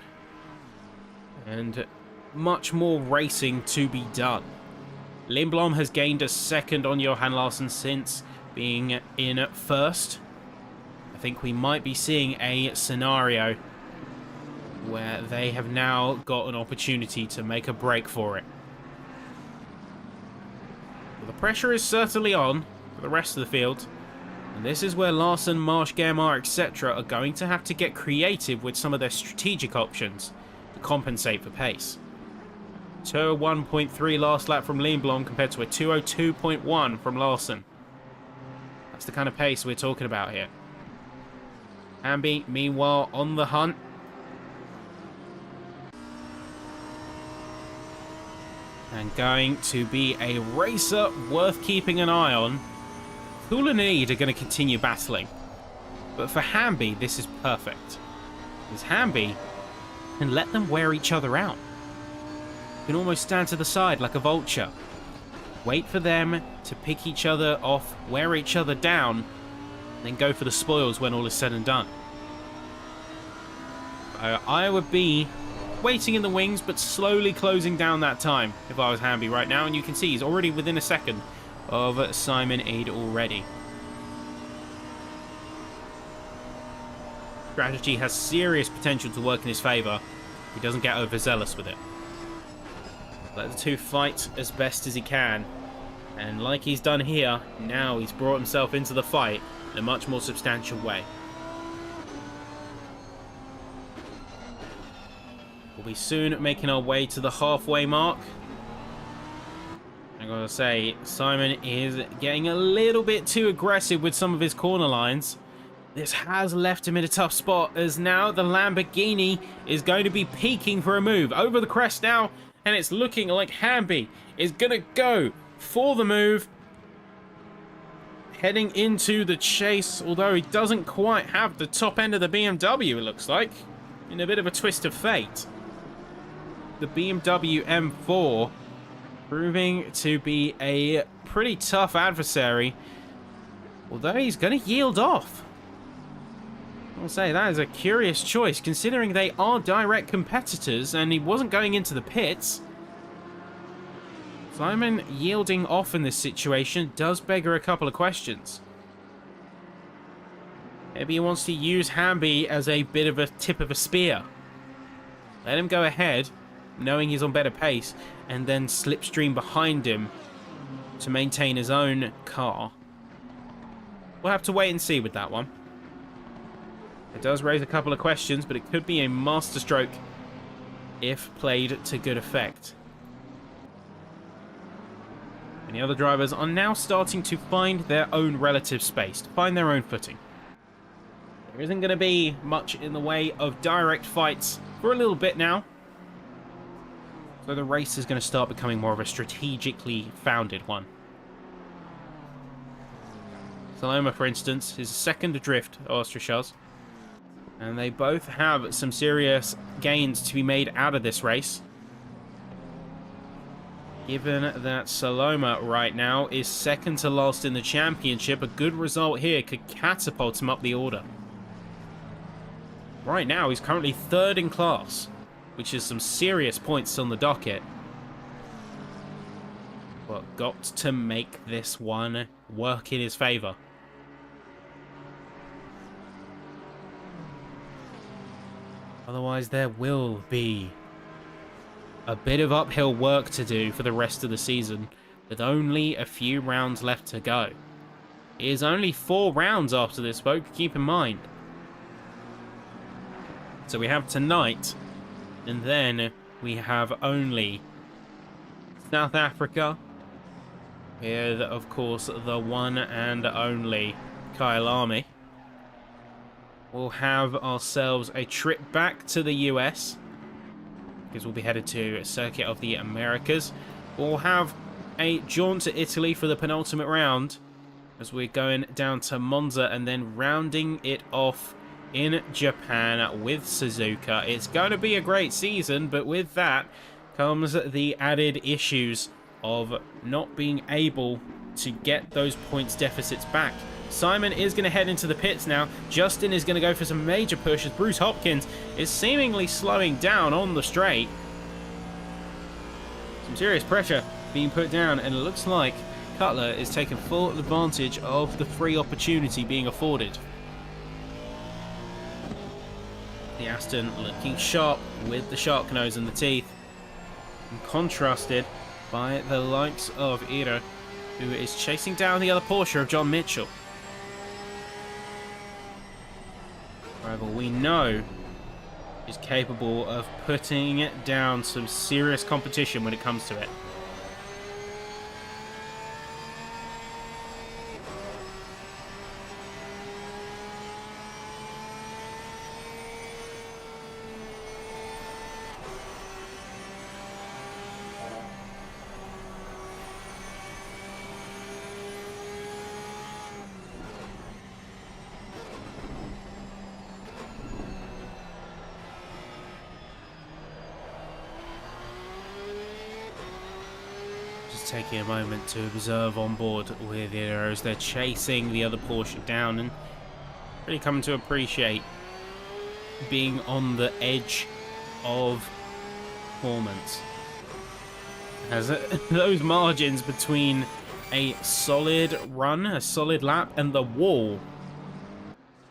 and much more racing to be done. Lindblom has gained a second on Johan Larsson since being in first. I think we might be seeing a scenario where they have now got an opportunity to make a break for it. Well, the pressure is certainly on for the rest of the field, and this is where Larson, Marsh, Germar, etc. are going to have to get creative with some of their strategic options to compensate for pace. 201.3 last lap from Lindblom compared to a 202.1 from Larson. That's the kind of pace we're talking about here. Hamby, meanwhile, on the hunt. And going to be a racer worth keeping an eye on. Cool and Ede are going to continue battling. But for Hamby, this is perfect. Because Hamby can let them wear each other out. You can almost stand to the side like a vulture. Wait for them to pick each other off, wear each other down, and then go for the spoils when all is said and done. I would be waiting in the wings, but slowly closing down that time if I was Hamby right now. And you can see he's already within a second of Simon Ede already. Strategy has serious potential to work in his favour. He doesn't get overzealous with it. Let the two fight as best as he can. And like he's done here, now he's brought himself into the fight in a much more substantial way. We'll be soon making our way to the halfway mark. I gotta say, Simon is getting a little bit too aggressive with some of his corner lines. This has left him in a tough spot, as now the Lamborghini is going to be peaking for a move. Over the crest now, and it's looking like Hamby is going to go for the move. Heading into the chase, although he doesn't quite have the top end of the BMW, it looks like. In a bit of a twist of fate. The BMW M4 proving to be a pretty tough adversary, although he's going to yield off. I'll say that is a curious choice, considering they are direct competitors and he wasn't going into the pits. Simon yielding off in this situation does beggar a couple of questions. Maybe he wants to use Hamby as a bit of a tip of a spear. Let him go ahead, knowing he's on better pace, and then slipstream behind him to maintain his own car. We'll have to wait and see with that one. It does raise a couple of questions, but it could be a masterstroke if played to good effect. And the other drivers are now starting to find their own relative space, to find their own footing. There isn't going to be much in the way of direct fights for a little bit now. So the race is going to start becoming more of a strategically founded one. Saloma, for instance, is second adrift Austrichars. And they both have some serious gains to be made out of this race. Given that Saloma right now is second to last in the championship, a good result here could catapult him up the order. Right now, he's currently third in class, which is some serious points on the docket. But got to make this one work in his favour. Otherwise, there will be a bit of uphill work to do for the rest of the season, with only a few rounds left to go. It is only 4 rounds after this, folks, keep in mind. So we have tonight, and then we have only South Africa, with, of course, the one and only Kyle Army. We'll have ourselves a trip back to the US, because we'll be headed to Circuit of the Americas. We'll have a jaunt to Italy for the penultimate round, as we're going down to Monza and then rounding it off in Japan with Suzuka. It's going to be a great season, but with that comes the added issues of not being able to get those points deficits back. Simon is going to head into the pits now. Justin is going to go for some major pushes. Bruce Hopkins is seemingly slowing down on the straight. Some serious pressure being put down, and it looks like Cutler is taking full advantage of the free opportunity being afforded. The Aston looking sharp with the shark nose and the teeth, and contrasted by the likes of Ira, who is chasing down the other Porsche of John Mitchell. Rival we know is capable of putting down some serious competition when it comes to it. Taking a moment to observe on board with Ira as they're chasing the other Porsche down, and really coming to appreciate being on the edge of performance, as those margins between a solid run, a solid lap, and the wall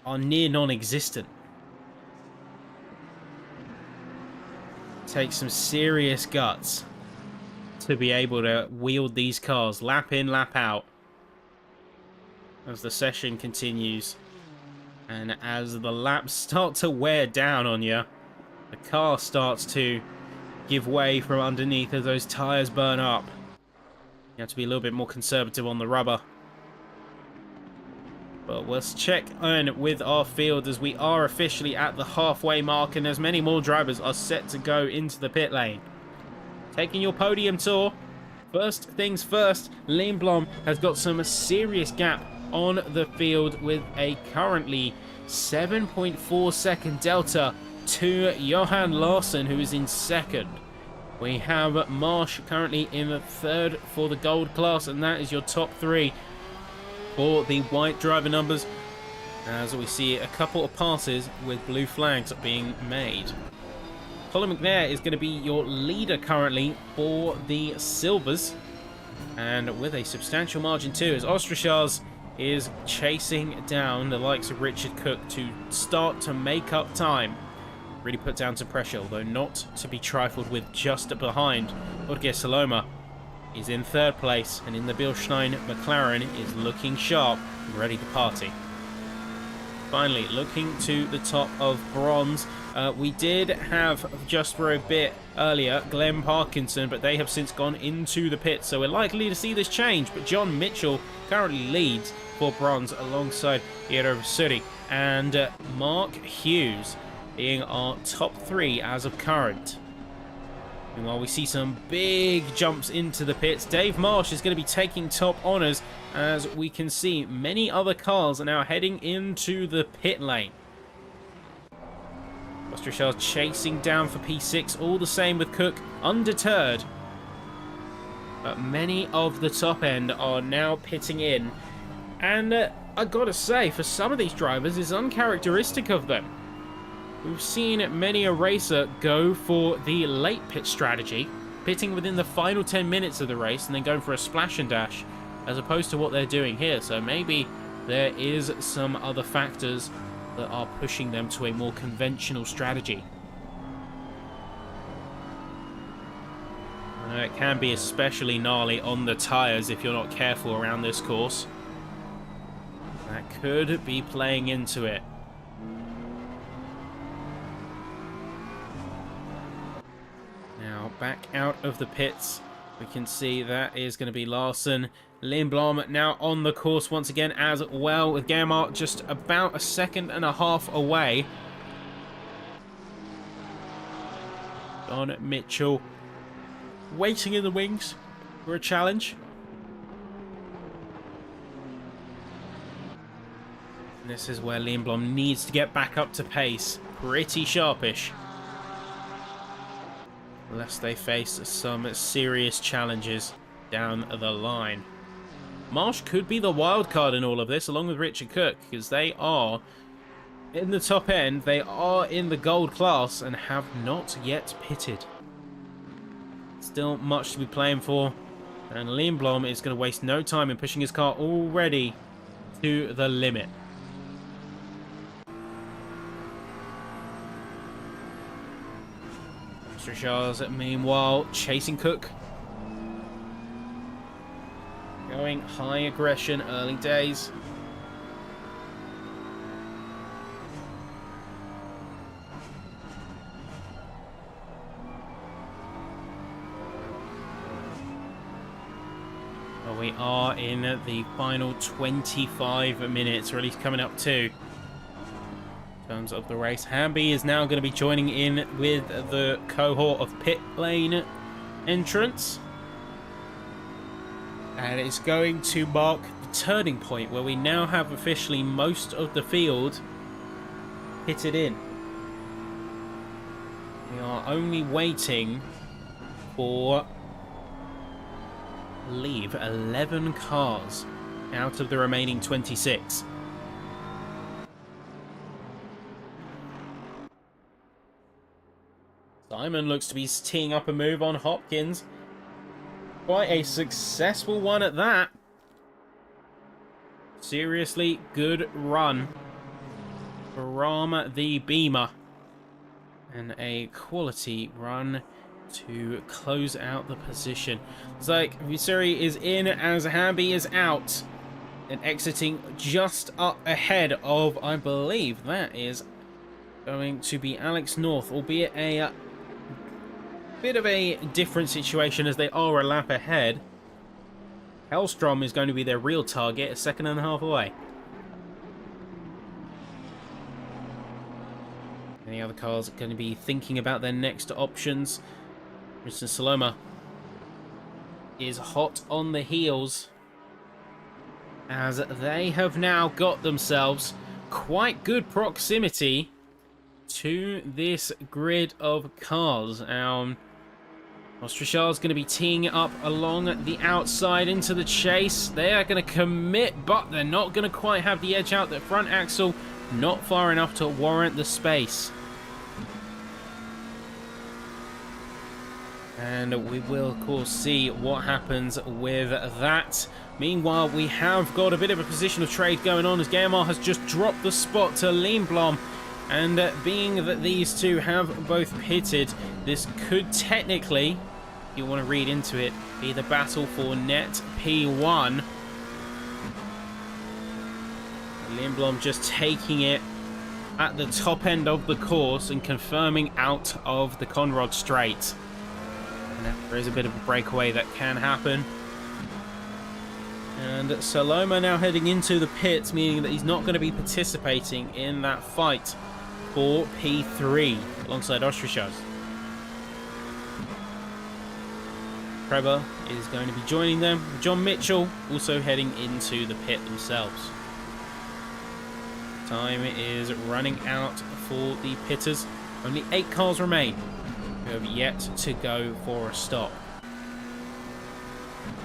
are near non-existent. Take some serious guts to be able to wield these cars lap in, lap out, as the session continues, and as the laps start to wear down on you, the car starts to give way from underneath as those tyres burn up. You have to be a little bit more conservative on the rubber. But let's check in with our field as we are officially at the halfway mark, and as many more drivers are set to go into the pit lane. Taking your podium tour. First things first, Lindblom has got some serious gap on the field with a currently 7.4 second delta to Johan Larsson, who is in second. We have Marsh currently in the third for the gold class, and that is your top three for the white driver numbers, as we see a couple of passes with blue flags being made. Colin McNair is going to be your leader currently for the silvers, and with a substantial margin too, as Ostrachaz is chasing down the likes of Richard Cook to start to make up time. Really put down some pressure, although not to be trifled with. Just behind, Odger Saloma is in third place, and in the Bilstein McLaren is looking sharp and ready to party. Finally, looking to the top of bronze, we did have just for a bit earlier Glenn Parkinson, but they have since gone into the pit, so we're likely to see this change. But John Mitchell currently leads for bronze alongside Eero Vasuri and Mark Hughes being our top three as of current. Meanwhile, we see some big jumps into the pits. Dave Marsh is going to be taking top honours, as we can see many other cars are now heading into the pit lane. Ostrachaz chasing down for P6, all the same with Cook, undeterred. But many of the top end are now pitting in. And I gotta say, for some of these drivers, it's uncharacteristic of them. We've seen many a racer go for the late pit strategy, pitting within the final 10 minutes of the race and then going for a splash and dash, as opposed to what they're doing here. So maybe there is some other factors that are pushing them to a more conventional strategy. I know it can be especially gnarly on the tyres if you're not careful around this course. That could be playing into it. Now back out of the pits, we can see that is going to be Larsson. Lindblom now on the course once again as well, with Germar just about a second and a half away. Don Mitchell waiting in the wings for a challenge. And this is where Lindblom needs to get back up to pace. Pretty sharpish, lest they face some serious challenges down the line. Marsh could be the wild card in all of this, along with Richard Cook, because they are in the top end, they are in the gold class, and have not yet pitted. Still much to be playing for, and Lindblom is going to waste no time in pushing his car already to the limit. Ostrachaz, meanwhile, chasing Cook. Going high aggression, early days. Well, we are in the final 25 minutes, or at least coming up to. In terms of the race, Hamby is now going to be joining in with the cohort of pit lane entrants. And it's going to mark the turning point where we now have officially most of the field pitted in. We are only waiting for, I believe, 11 cars out of the remaining 26. Simon looks to be teeing up a move on Hopkins. Quite a successful one at that. Seriously good run from the Beamer. And a quality run to close out the position. It's like Vasuri is in as Hamby is out. And exiting just up ahead of, I believe, that is going to be Alex North, albeit a bit of a different situation as they are a lap ahead. Hellstrom is going to be their real target, a second and a half away. Any other cars are going to be thinking about their next options. For instance, Saloma is hot on the heels, as they have now got themselves quite good proximity to this grid of cars. Ostrachar's going to be teeing it up along the outside into the chase. They are going to commit, but they're not going to quite have the edge out. The front axle not far enough to warrant the space. And we will, of course, see what happens with that. Meanwhile, we have got a bit of a position of trade going on as Guillermo has just dropped the spot to Lindblom. And being that these two have both pitted, this could technically, if you want to read into it, be the battle for net P1. Lindblom just taking it at the top end of the course and confirming out of the Conrod Straight. And there is a bit of a breakaway that can happen. And Saloma now heading into the pits, meaning that he's not going to be participating in that fight for P3 alongside Ostrachaz. Trevor is going to be joining them. John Mitchell also heading into the pit themselves. Time is running out for the pitters. Only 8 cars remain who have yet to go for a stop.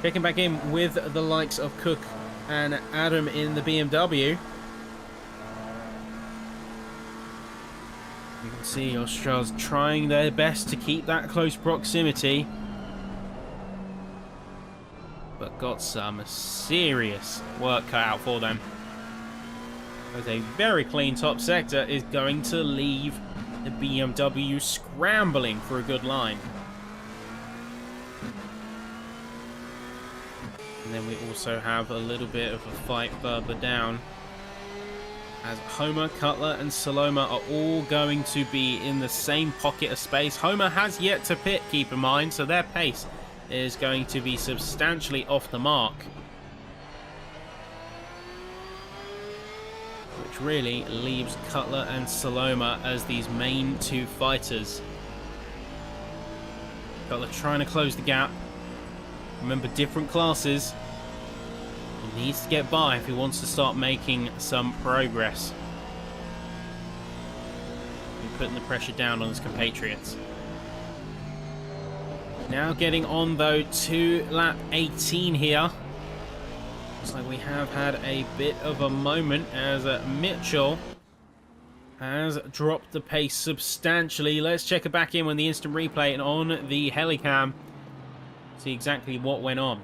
Checking back in with the likes of Cook and Adam in the BMW. You can see Australia's trying their best to keep that close proximity, but got some serious work cut out for them. As a very clean top sector is going to leave the BMW scrambling for a good line. And then we also have a little bit of a fight further down, as Homer, Cutler and Saloma are all going to be in the same pocket of space. Homer has yet to pit, keep in mind, so their pace is going to be substantially off the mark. Which really leaves Cutler and Saloma as these main 2 fighters. Cutler trying to close the gap. Remember, different classes. He needs to get by if he wants to start making some progress. And putting the pressure down on his compatriots. Now getting on, though, to lap 18 here. Looks like we have had a bit of a moment as Mitchell has dropped the pace substantially. Let's check it back in when the instant replay and on the helicam. See exactly what went on.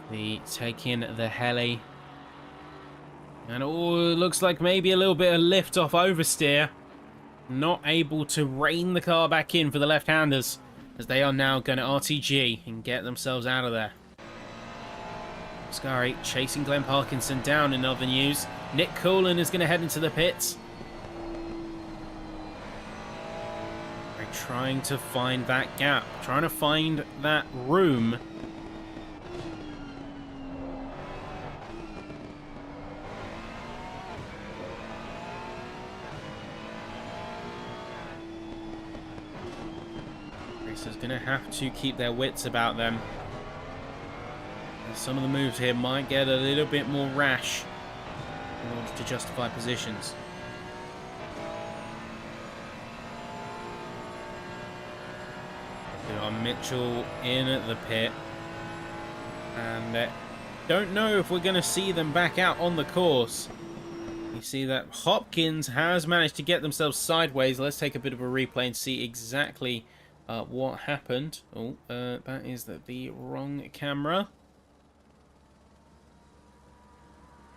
The taking the heli. And oh, it looks like maybe a little bit of lift off oversteer. Not able to rein the car back in for the left-handers, as they are now going to RTG and get themselves out of there. Scary chasing Glenn Parkinson down in other news. Nick Coulin is going to head into the pits. They're trying to find that gap, trying to find that room. Racers going to have to keep their wits about them. And some of the moves here might get a little bit more rash in order to justify positions. We got Mitchell in at the pit. And don't know if we're going to see them back out on the course. You see that Hopkins has managed to get themselves sideways. Let's take a bit of a replay and see exactly what happened. Oh, that is the wrong camera.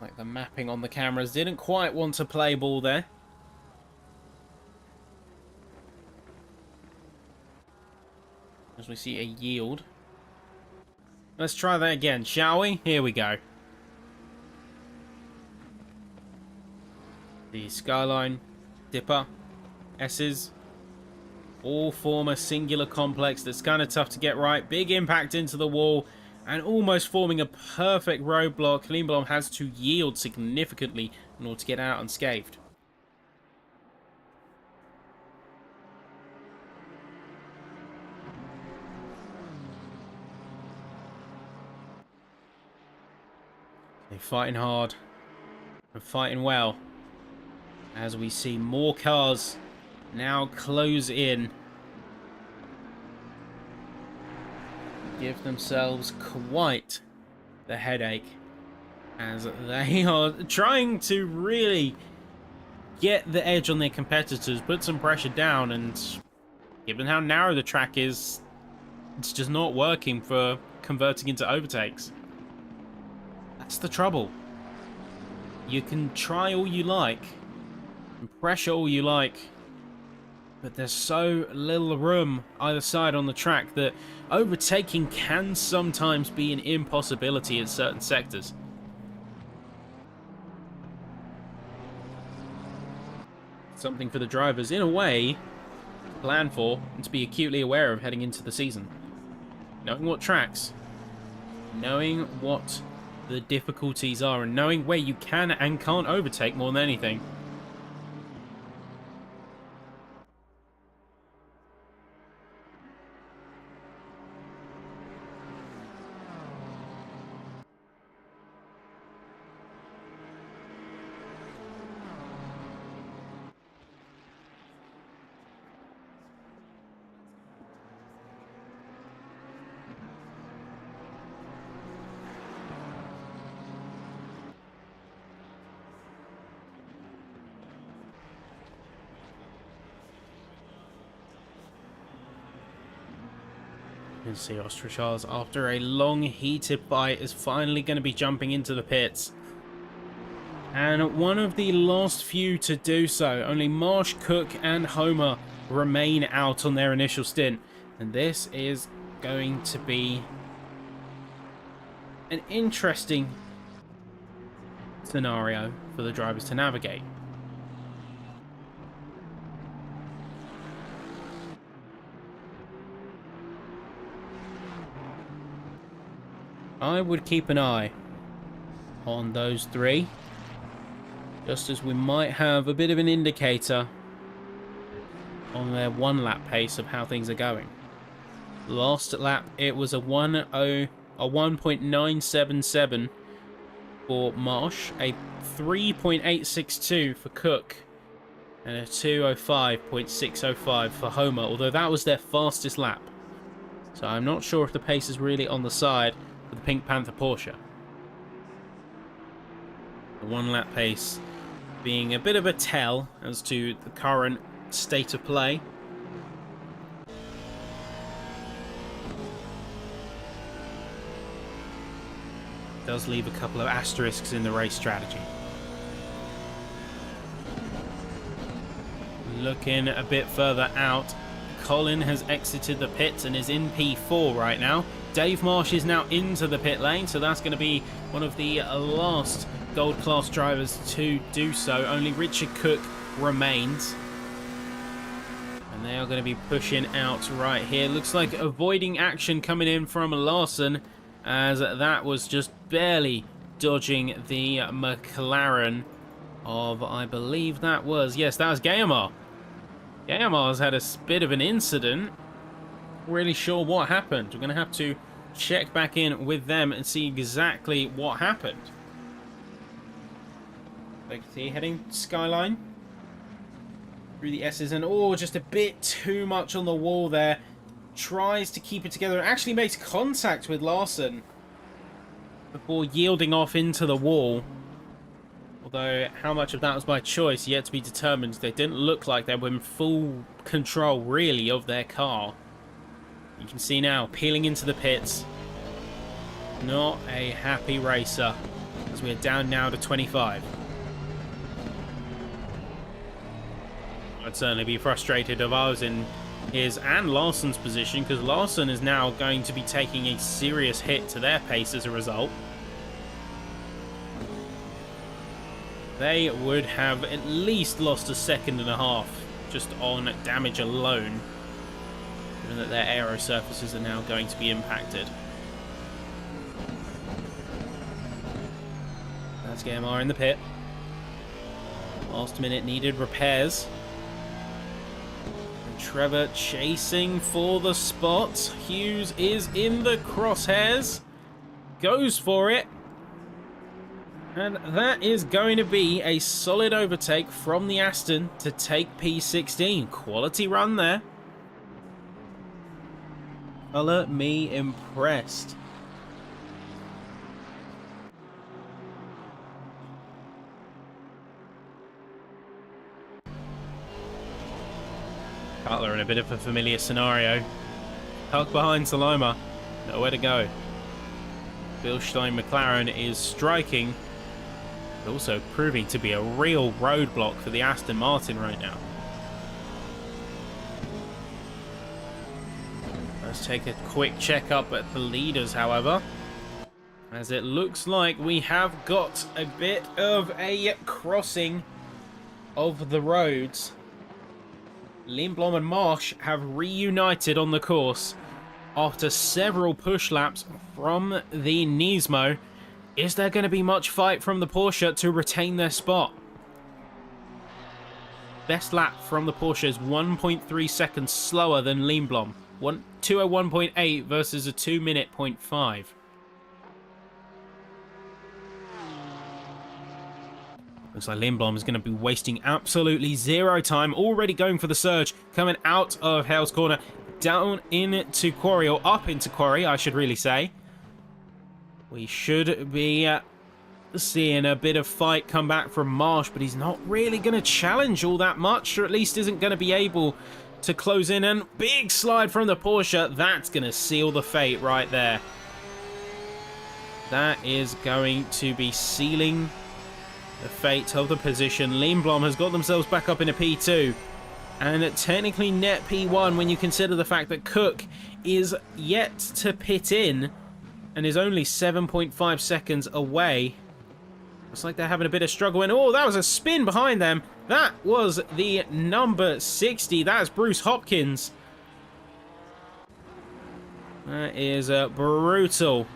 Like the mapping on the cameras didn't quite want to play ball there. As we see a yield. Let's try that again, shall we? Here we go. The Skyline, Dipper, S's, all form a singular complex that's kind of tough to get right. Big impact into the wall, and almost forming a perfect roadblock. Lindblom has to yield significantly in order to get out unscathed. They're fighting hard and fighting well as we see more cars now close in. Give themselves quite the headache as they are trying to really get the edge on their competitors, put some pressure down, and given how narrow the track is, it's just not working for converting into overtakes. That's the trouble. You can try all you like and pressure all you like, but there's so little room either side on the track that overtaking can sometimes be an impossibility in certain sectors. Something for the drivers, in a way, to plan for and to be acutely aware of heading into the season. Knowing what tracks, knowing what the difficulties are, and knowing where you can and can't overtake more than anything. You can see Ostrachars, after a long heated fight, is finally going to be jumping into the pits. And one of the last few to do so. Only Marsh, Cook and Homer remain out on their initial stint. And this is going to be an interesting scenario for the drivers to navigate. I would keep an eye on those three, just as we might have a bit of an indicator on their one lap pace of how things are going. Last lap it was a 1.977 for Marsh, a 3.862 for Cook, and a 205.605 for Homer, although that was their fastest lap. So I'm not sure if the pace is really on the side for the Pink Panther Porsche. The one lap pace being a bit of a tell as to the current state of play. Does leave a couple of asterisks in the race strategy. Looking a bit further out, Colin has exited the pits and is in P4 right now. Dave Marsh is now into the pit lane, so that's going to be one of the last Gold Class drivers to do so. Only Richard Cook remains. And they are going to be pushing out right here. Looks like avoiding action coming in from Larson, as that was just barely dodging the McLaren of, I believe that was, yes, that was Guillemard. Guillemar's had a bit of an incident. Really sure what happened. We're going to have to check back in with them and see exactly what happened. Like, see, heading Skyline through the S's, and oh, just a bit too much on the wall there. Tries to keep it together, actually makes contact with Larson before yielding off into the wall. Although how much of that was by choice yet to be determined. They didn't look like they were in full control really of their car. You can see now peeling into the pits. Not a happy racer, as we're down now to 25. I'd certainly be frustrated if I was in his and Larson's position, because Larson is now going to be taking a serious hit to their pace as a result. They would have at least lost a second and a half just on damage alone, given that their aero surfaces are now going to be impacted. Let's get MR in the pit. Last minute needed repairs. And Trevor chasing for the spot. Hughes is in the crosshairs. Goes for it. And that is going to be a solid overtake from the Aston to take P16. Quality run there. Colour me impressed. Cutler in a bit of a familiar scenario. Tucked behind Saloma. Nowhere to go. Bilstein McLaren is striking, but also proving to be a real roadblock for the Aston Martin right now. Let's take a quick check up at the leaders, however, as it looks like we have got a bit of a crossing of the roads. Lindblom and Marsh have reunited on the course after several push laps from the Nismo. Is there going to be much fight from the Porsche to retain their spot? Best lap from the Porsche is 1.3 seconds slower than Lindblom. 201.8 versus a 2-minute 0.5. Looks like Lindblom is going to be wasting absolutely zero time. Already going for the surge. Coming out of Hale's corner. Down into Quarry, or up into Quarry, I should really say. We should be seeing a bit of fight come back from Marsh, but he's not really going to challenge all that much, or at least isn't going to be able to close in. And big slide from the Porsche. That's going to seal the fate right there. That is going to be sealing the fate of the position. Lindblom has got themselves back up in a P2. And technically net P1 when you consider the fact that Cook is yet to pit in and is only 7.5 seconds away. Looks like they're having a bit of struggle. And oh, that was a spin behind them. That was the number 60. That's Bruce Hopkins. That is brutal.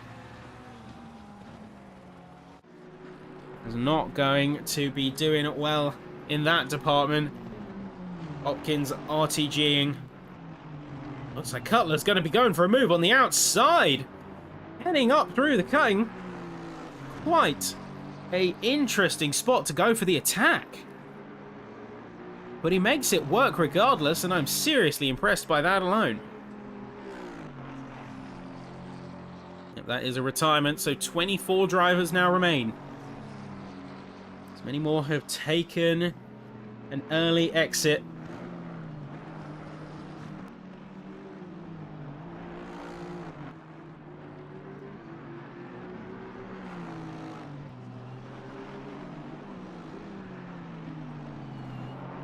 Is not going to be doing well in that department. Hopkins RTGing. Looks like Cutler's going to be going for a move on the outside. Heading up through the cutting. Quite a interesting spot to go for the attack. But he makes it work regardless, and I'm seriously impressed by that alone. Yep, that is a retirement, so 24 drivers now remain. As many more have taken an early exit.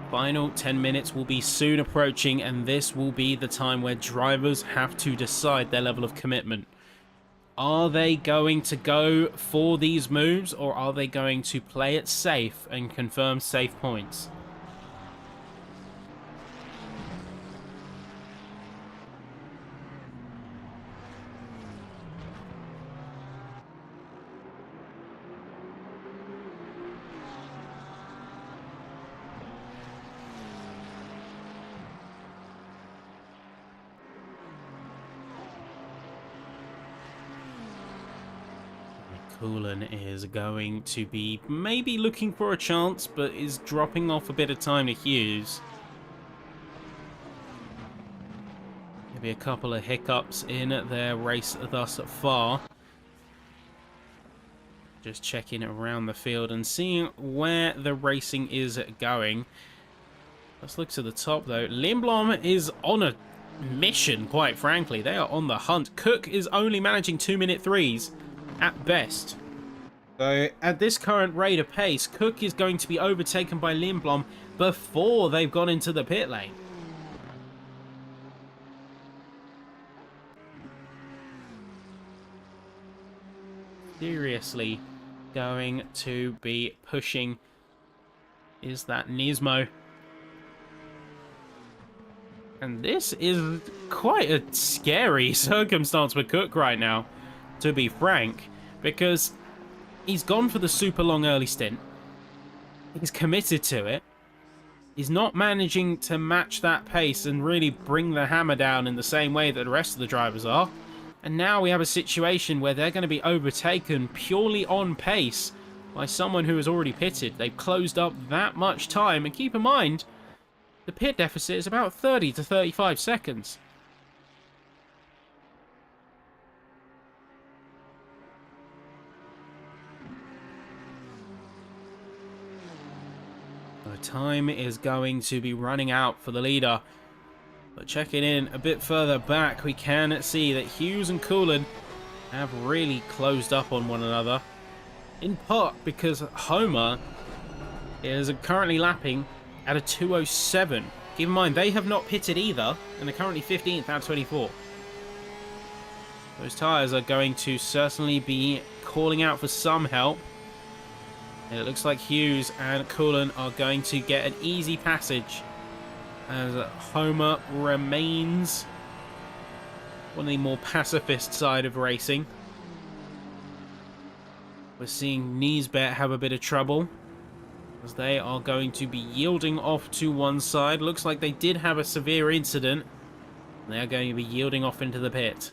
Final 10 minutes will be soon approaching, and this will be the time where drivers have to decide their level of commitment. Are they going to go for these moves, or are they going to play it safe and confirm safe points? Coolan is going to be maybe looking for a chance, but is dropping off a bit of time to Hughes. Maybe a couple of hiccups in their race thus far. Just checking around the field and seeing where the racing is going. Let's look to the top though. Lindblom is on a mission, quite frankly. They are on the hunt. Cook is only managing 2-minute 3s. At best. So at this current rate of pace, Cook is going to be overtaken by Lindblom before they've gone into the pit lane. Seriously going to be pushing is that Nismo. And this is quite a scary circumstance for Cook right now, to be frank, because He's gone for the super long early stint. He's committed to it. He's not managing to match that pace and really bring the hammer down in the same way that the rest of the drivers are. And now we have a situation where they're going to be overtaken purely on pace by someone who has already pitted. They've closed up that much time. And keep in mind, the pit deficit is about 30 to 35 seconds. Time is going to be running out for the leader, but checking in a bit further back, we can see that Hughes and Coulon have really closed up on one another, in part because Homer is currently lapping at a 2:07. Keep in mind, they have not pitted either, and they're currently 15th out of 24. Those tyres are going to certainly be calling out for some help. It looks like Hughes and Coulon are going to get an easy passage as Homer remains on the more pacifist side of racing. We're seeing Nisbet have a bit of trouble as they are going to be yielding off to one side. Looks like they did have a severe incident. They are going to be yielding off into the pit.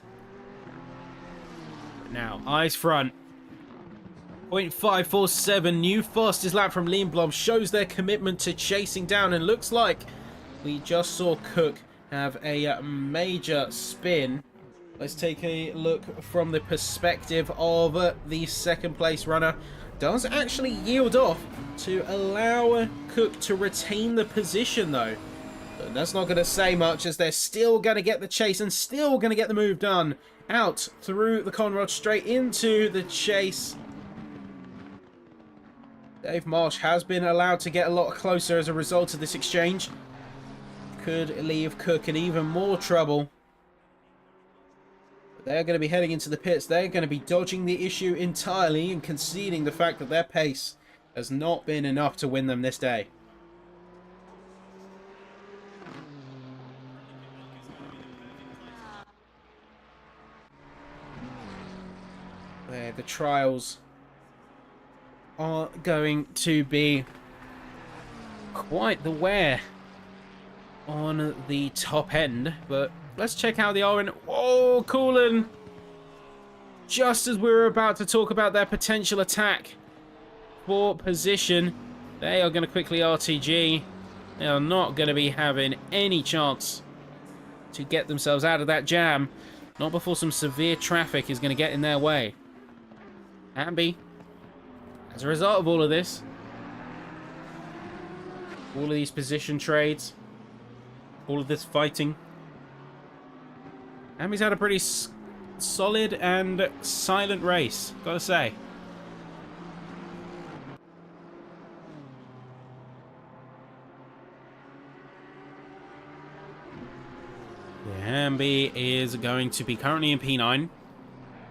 But now, eyes front. 0.547, new fastest lap from Lindblom shows their commitment to chasing down, and looks like we just saw Cook have a major spin. Let's take a look from the perspective of the second place runner. Does actually yield off to allow Cook to retain the position though. But that's not going to say much as they're still going to get the chase and still going to get the move done. Out through the Conrod straight into the chase. Dave Marsh has been allowed to get a lot closer as a result of this exchange. Could leave Cook in even more trouble. But they're going to be heading into the pits. They're going to be dodging the issue entirely and conceding the fact that their pace has not been enough to win them this day. There, the trials are going to be quite the wear on the top end, but let's check how they are in. Whoa, Coulon! Just as we were about to talk about their potential attack for position, they are going to quickly RTG. They are not going to be having any chance to get themselves out of that jam, not before some severe traffic is going to get in their way. Amby, as a result of all of this, all of these position trades, all of this fighting, Amby's had a pretty solid and silent race, gotta say. Amby is going to be currently in P9,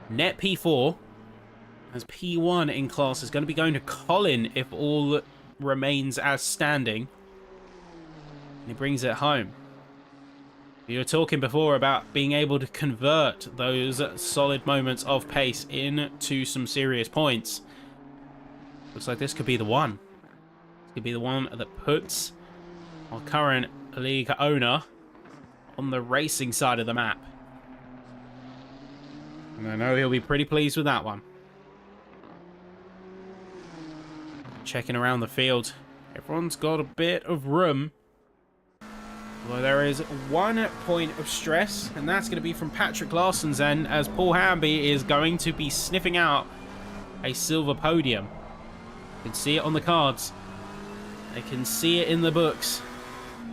net P4. As P1 in class is going to be going to Colin if all remains as standing. And he brings it home. You were talking before about being able to convert those solid moments of pace into some serious points. Looks like this could be the one. This could be the one that puts our current league owner on the racing side of the map. And I know he'll be pretty pleased with that one. Checking around the field, everyone's got a bit of room. Well, there is 1 point of stress, and that's going to be from Patrick Larson's end, as Paul Hamby is going to be sniffing out a silver podium. You can see it on the cards. They can see it in the books.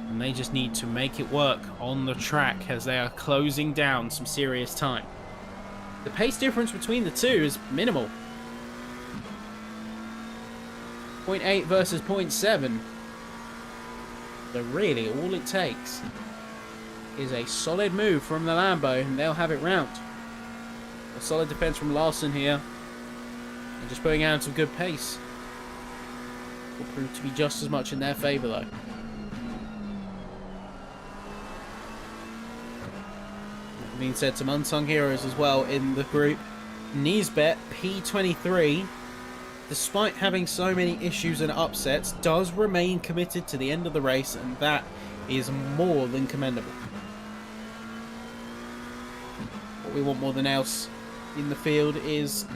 And they just need to make it work on the track as they are closing down some serious time. The pace difference between the two is minimal. 0.8 versus 0.7. So really, all it takes is a solid move from the Lambo, and they'll have it round. A solid defense from Larson here, and just putting out some good pace will prove to be just as much in their favour, though. That being said, some unsung heroes as well in the group. Nisbet, P23, despite having so many issues and upsets, does remain committed to the end of the race, and that is more than commendable. What we want more than else in the field is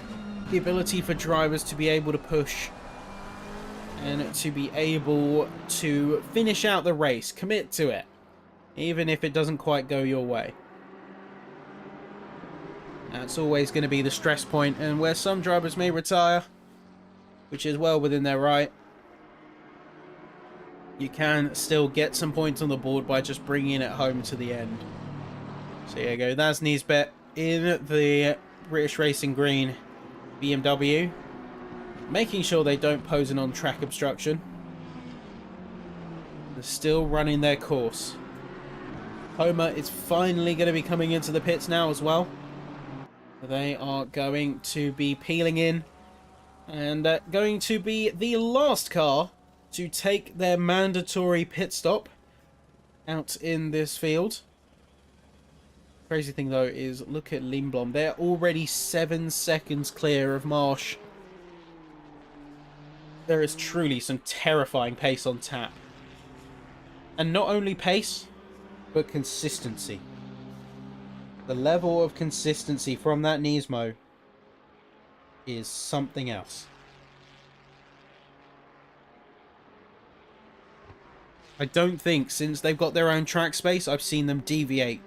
the ability for drivers to be able to push and to be able to finish out the race, commit to it, even if it doesn't quite go your way. That's always going to be the stress point, and where some drivers may retire, which is well within their right, you can still get some points on the board by just bringing it home to the end. So here you go, that's Nisbet in the British Racing Green BMW, making sure they don't pose an on-track obstruction. They're still running their course. Homer is finally going to be coming into the pits now as well. They are going to be peeling in and going to be the last car to take their mandatory pit stop out in this field. Crazy thing though is, look at Lindblom. They're already 7 seconds clear of Marsh. There is truly some terrifying pace on tap. And not only pace, but consistency. The level of consistency from that Nismo is something else. I don't think, since they've got their own track space, I've seen them deviate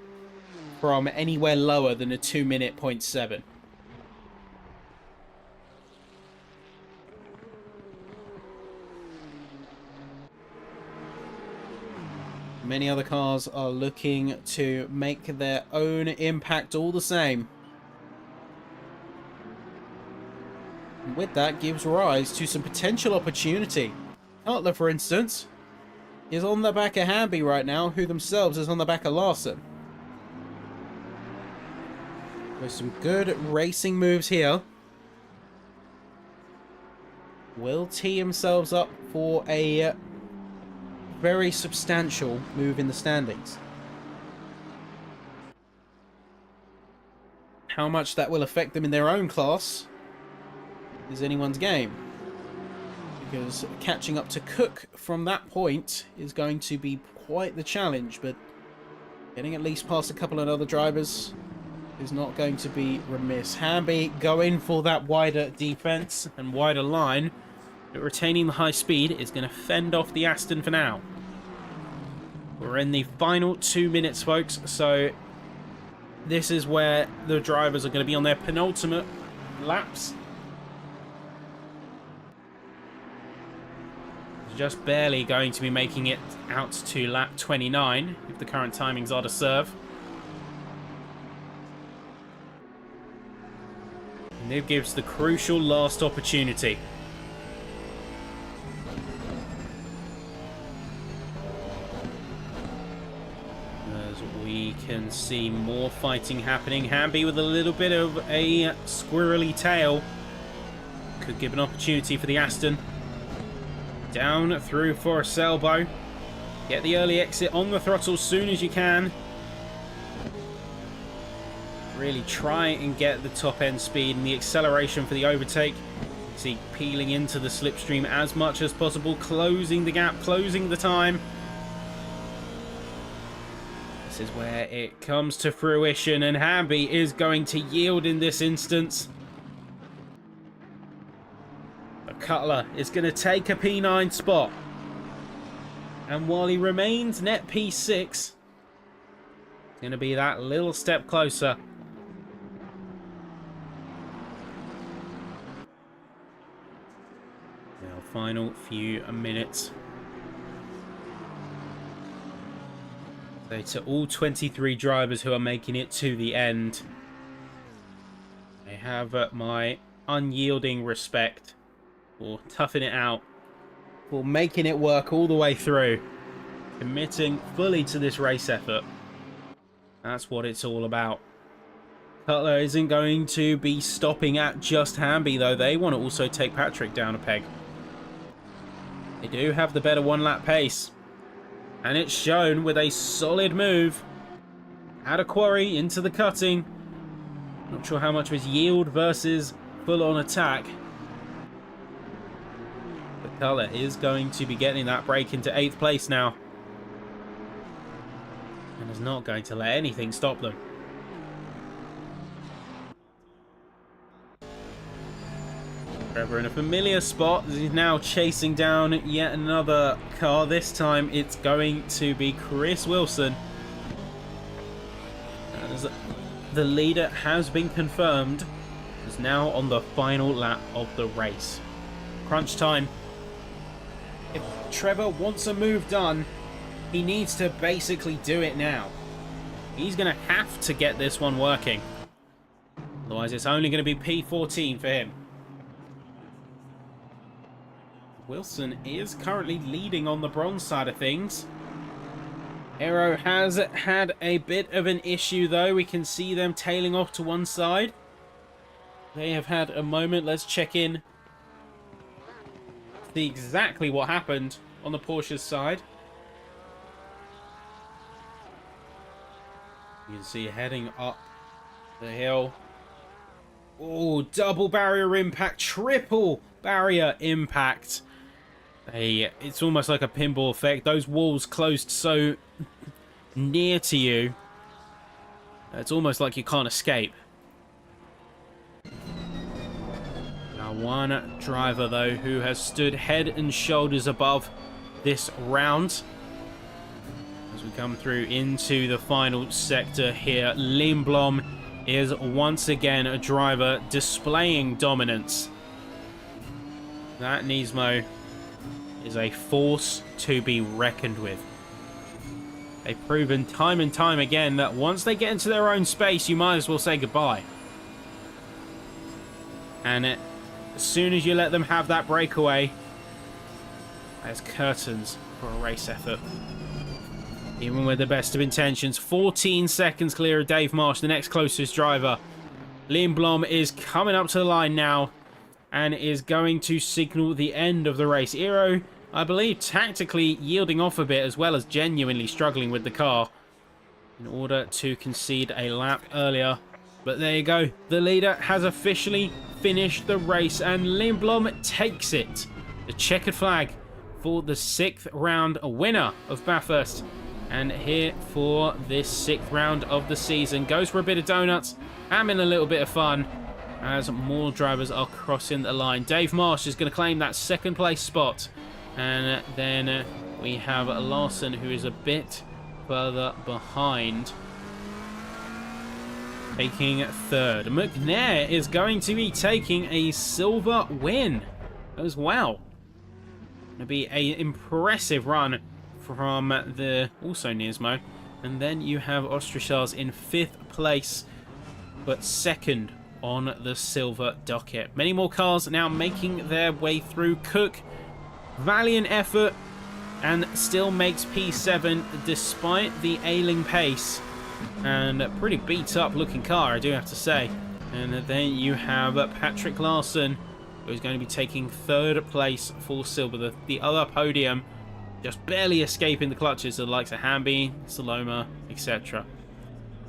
from anywhere lower than a 2-minute 0.7. Many other cars are looking to make their own impact all the same. And with that gives rise to some potential opportunity. Cutler, for instance, is on the back of Hamby right now, who themselves is on the back of Larson. There's some good racing moves here. Will tee themselves up for a very substantial move in the standings. How much that will affect them in their own class is anyone's game, because catching up to Cook from that point is going to be quite the challenge, but getting at least past a couple of other drivers is not going to be remiss. Hamby going for that wider defense and wider line, but retaining the high speed is going to fend off the Aston for now. We're in the final 2 minutes, folks, so this is where the drivers are going to be on their penultimate laps. Just barely going to be making it out to lap 29, if the current timings are to serve. And it gives the crucial last opportunity. We can see more fighting happening. Hamby with a little bit of a squirrely tail. Could give an opportunity for the Aston. Down through Forest Elbow. Get the early exit on the throttle as soon as you can. Really try and get the top end speed and the acceleration for the overtake. See, peeling into the slipstream as much as possible. Closing the gap, closing the time. This is where it comes to fruition, and Hamby is going to yield in this instance. But Cutler is going to take a P9 spot. And while he remains net P6, it's going to be that little step closer. Now, final few minutes. To all 23 drivers who are making it to the end, I have my unyielding respect for toughing it out, for making it work all the way through, committing fully to this race effort. That's what it's all about. Cutler isn't going to be stopping at just Hamby, though. They want to also take Patrick down a peg. They do have the better one-lap pace. And it's shown with a solid move. Out of quarry, into the cutting. Not sure how much was yield versus full-on attack. colour is going to be getting that break into 8th place now. And is not going to let anything stop them. Trevor in a familiar spot. He's now chasing down yet another car. This time it's going to be Chris Wilson. As the leader has been confirmed. Is now on the final lap of the race. Crunch time. If Trevor wants a move done, he needs to basically do it now. He's going to have to get this one working. Otherwise it's only going to be P14 for him. Wilson is currently leading on the bronze side of things. Aero has had a bit of an issue though. We can see them tailing off to one side. They have had a moment. Let's check in. See exactly what happened on the Porsche's side. You can see heading up the hill. Oh, double barrier impact, triple barrier impact. It's almost like a pinball effect. Those walls closed so near to you. It's almost like you can't escape. Now one driver, though, who has stood head and shoulders above this round. As we come through into the final sector here, Lindblom is once again a driver displaying dominance. That Nismo is a force to be reckoned with. They've proven time and time again that once they get into their own space, you might as well say goodbye. And as soon as you let them have that breakaway, there's curtains for a race effort. Even with the best of intentions, 14 seconds clear of Dave Marsh, the next closest driver. Lindblom is coming up to the line now and is going to signal the end of the race. Aero, I believe, tactically yielding off a bit as well as genuinely struggling with the car in order to concede a lap earlier. But there you go. The leader has officially finished the race and Lindblom takes it. The checkered flag for the 6th round winner of Bathurst. And here for this 6th round of the season. Goes for a bit of donuts, having a little bit of fun as more drivers are crossing the line. Dave Marsh is going to claim that 2nd place spot. And then we have Larson, who is a bit further behind, taking 3rd. McNair is going to be taking a silver win as well. Going to be an impressive run from the also Nismo. And then you have Ostrichars in 5th place, but 2nd on the silver docket. Many more cars now making their way through. Cook, valiant effort, and still makes P7 despite the ailing pace. And a pretty beat up looking car, I do have to say. And then you have Patrick Larson, who's going to be taking 3rd place for silver. The other podium just barely escaping the clutches of the likes of Hamby, Saloma, etc.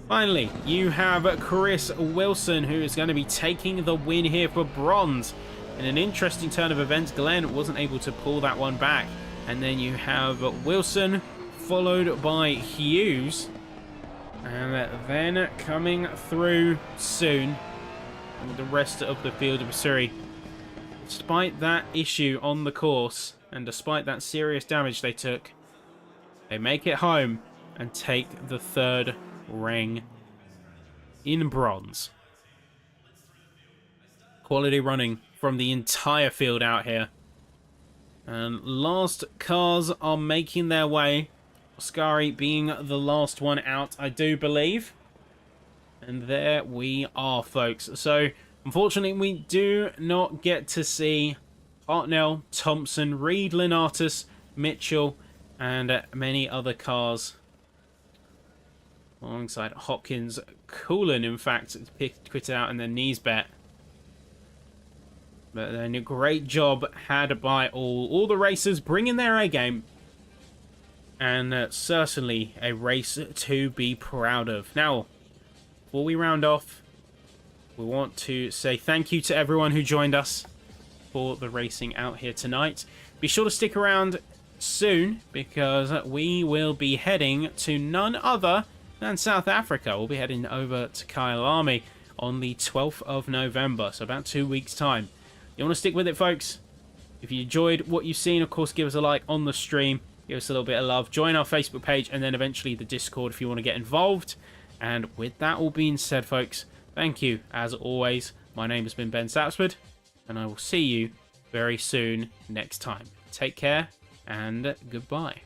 Finally, you have Chris Wilson, who is going to be taking the win here for bronze. In an interesting turn of events, Glenn wasn't able to pull that one back. And then you have Wilson, followed by Hughes. And then coming through soon, with the rest of the field of Missouri. Despite that issue on the course, and despite that serious damage they took, they make it home and take the 3rd ring in bronze. Quality running from the entire field out here. And last cars are making their way. Oscari being the last one out, I do believe. And there we are, folks. So, unfortunately, we do not get to see Hartnell, Thompson, Reed, Lenatus, Mitchell, and many other cars. Alongside Hopkins, Coolan, in fact, quit out, and then Niesbet. But then a great job had by all the racers bringing their A game. And certainly a race to be proud of. Now, before we round off, we want to say thank you to everyone who joined us for the racing out here tonight. be sure to stick around soon, because we will be heading to none other than South Africa. We'll be heading over to Kyalami on the 12th of November, so about 2 weeks' time. You want to stick with it, folks? If you enjoyed what you've seen, of course, give us a like on the stream. Give us a little bit of love. Join our Facebook page and then eventually the Discord if you want to get involved. And with that all being said, folks, thank you, as always. My name has been Ben Sapsford, and I will see you very soon next time. Take care, and goodbye.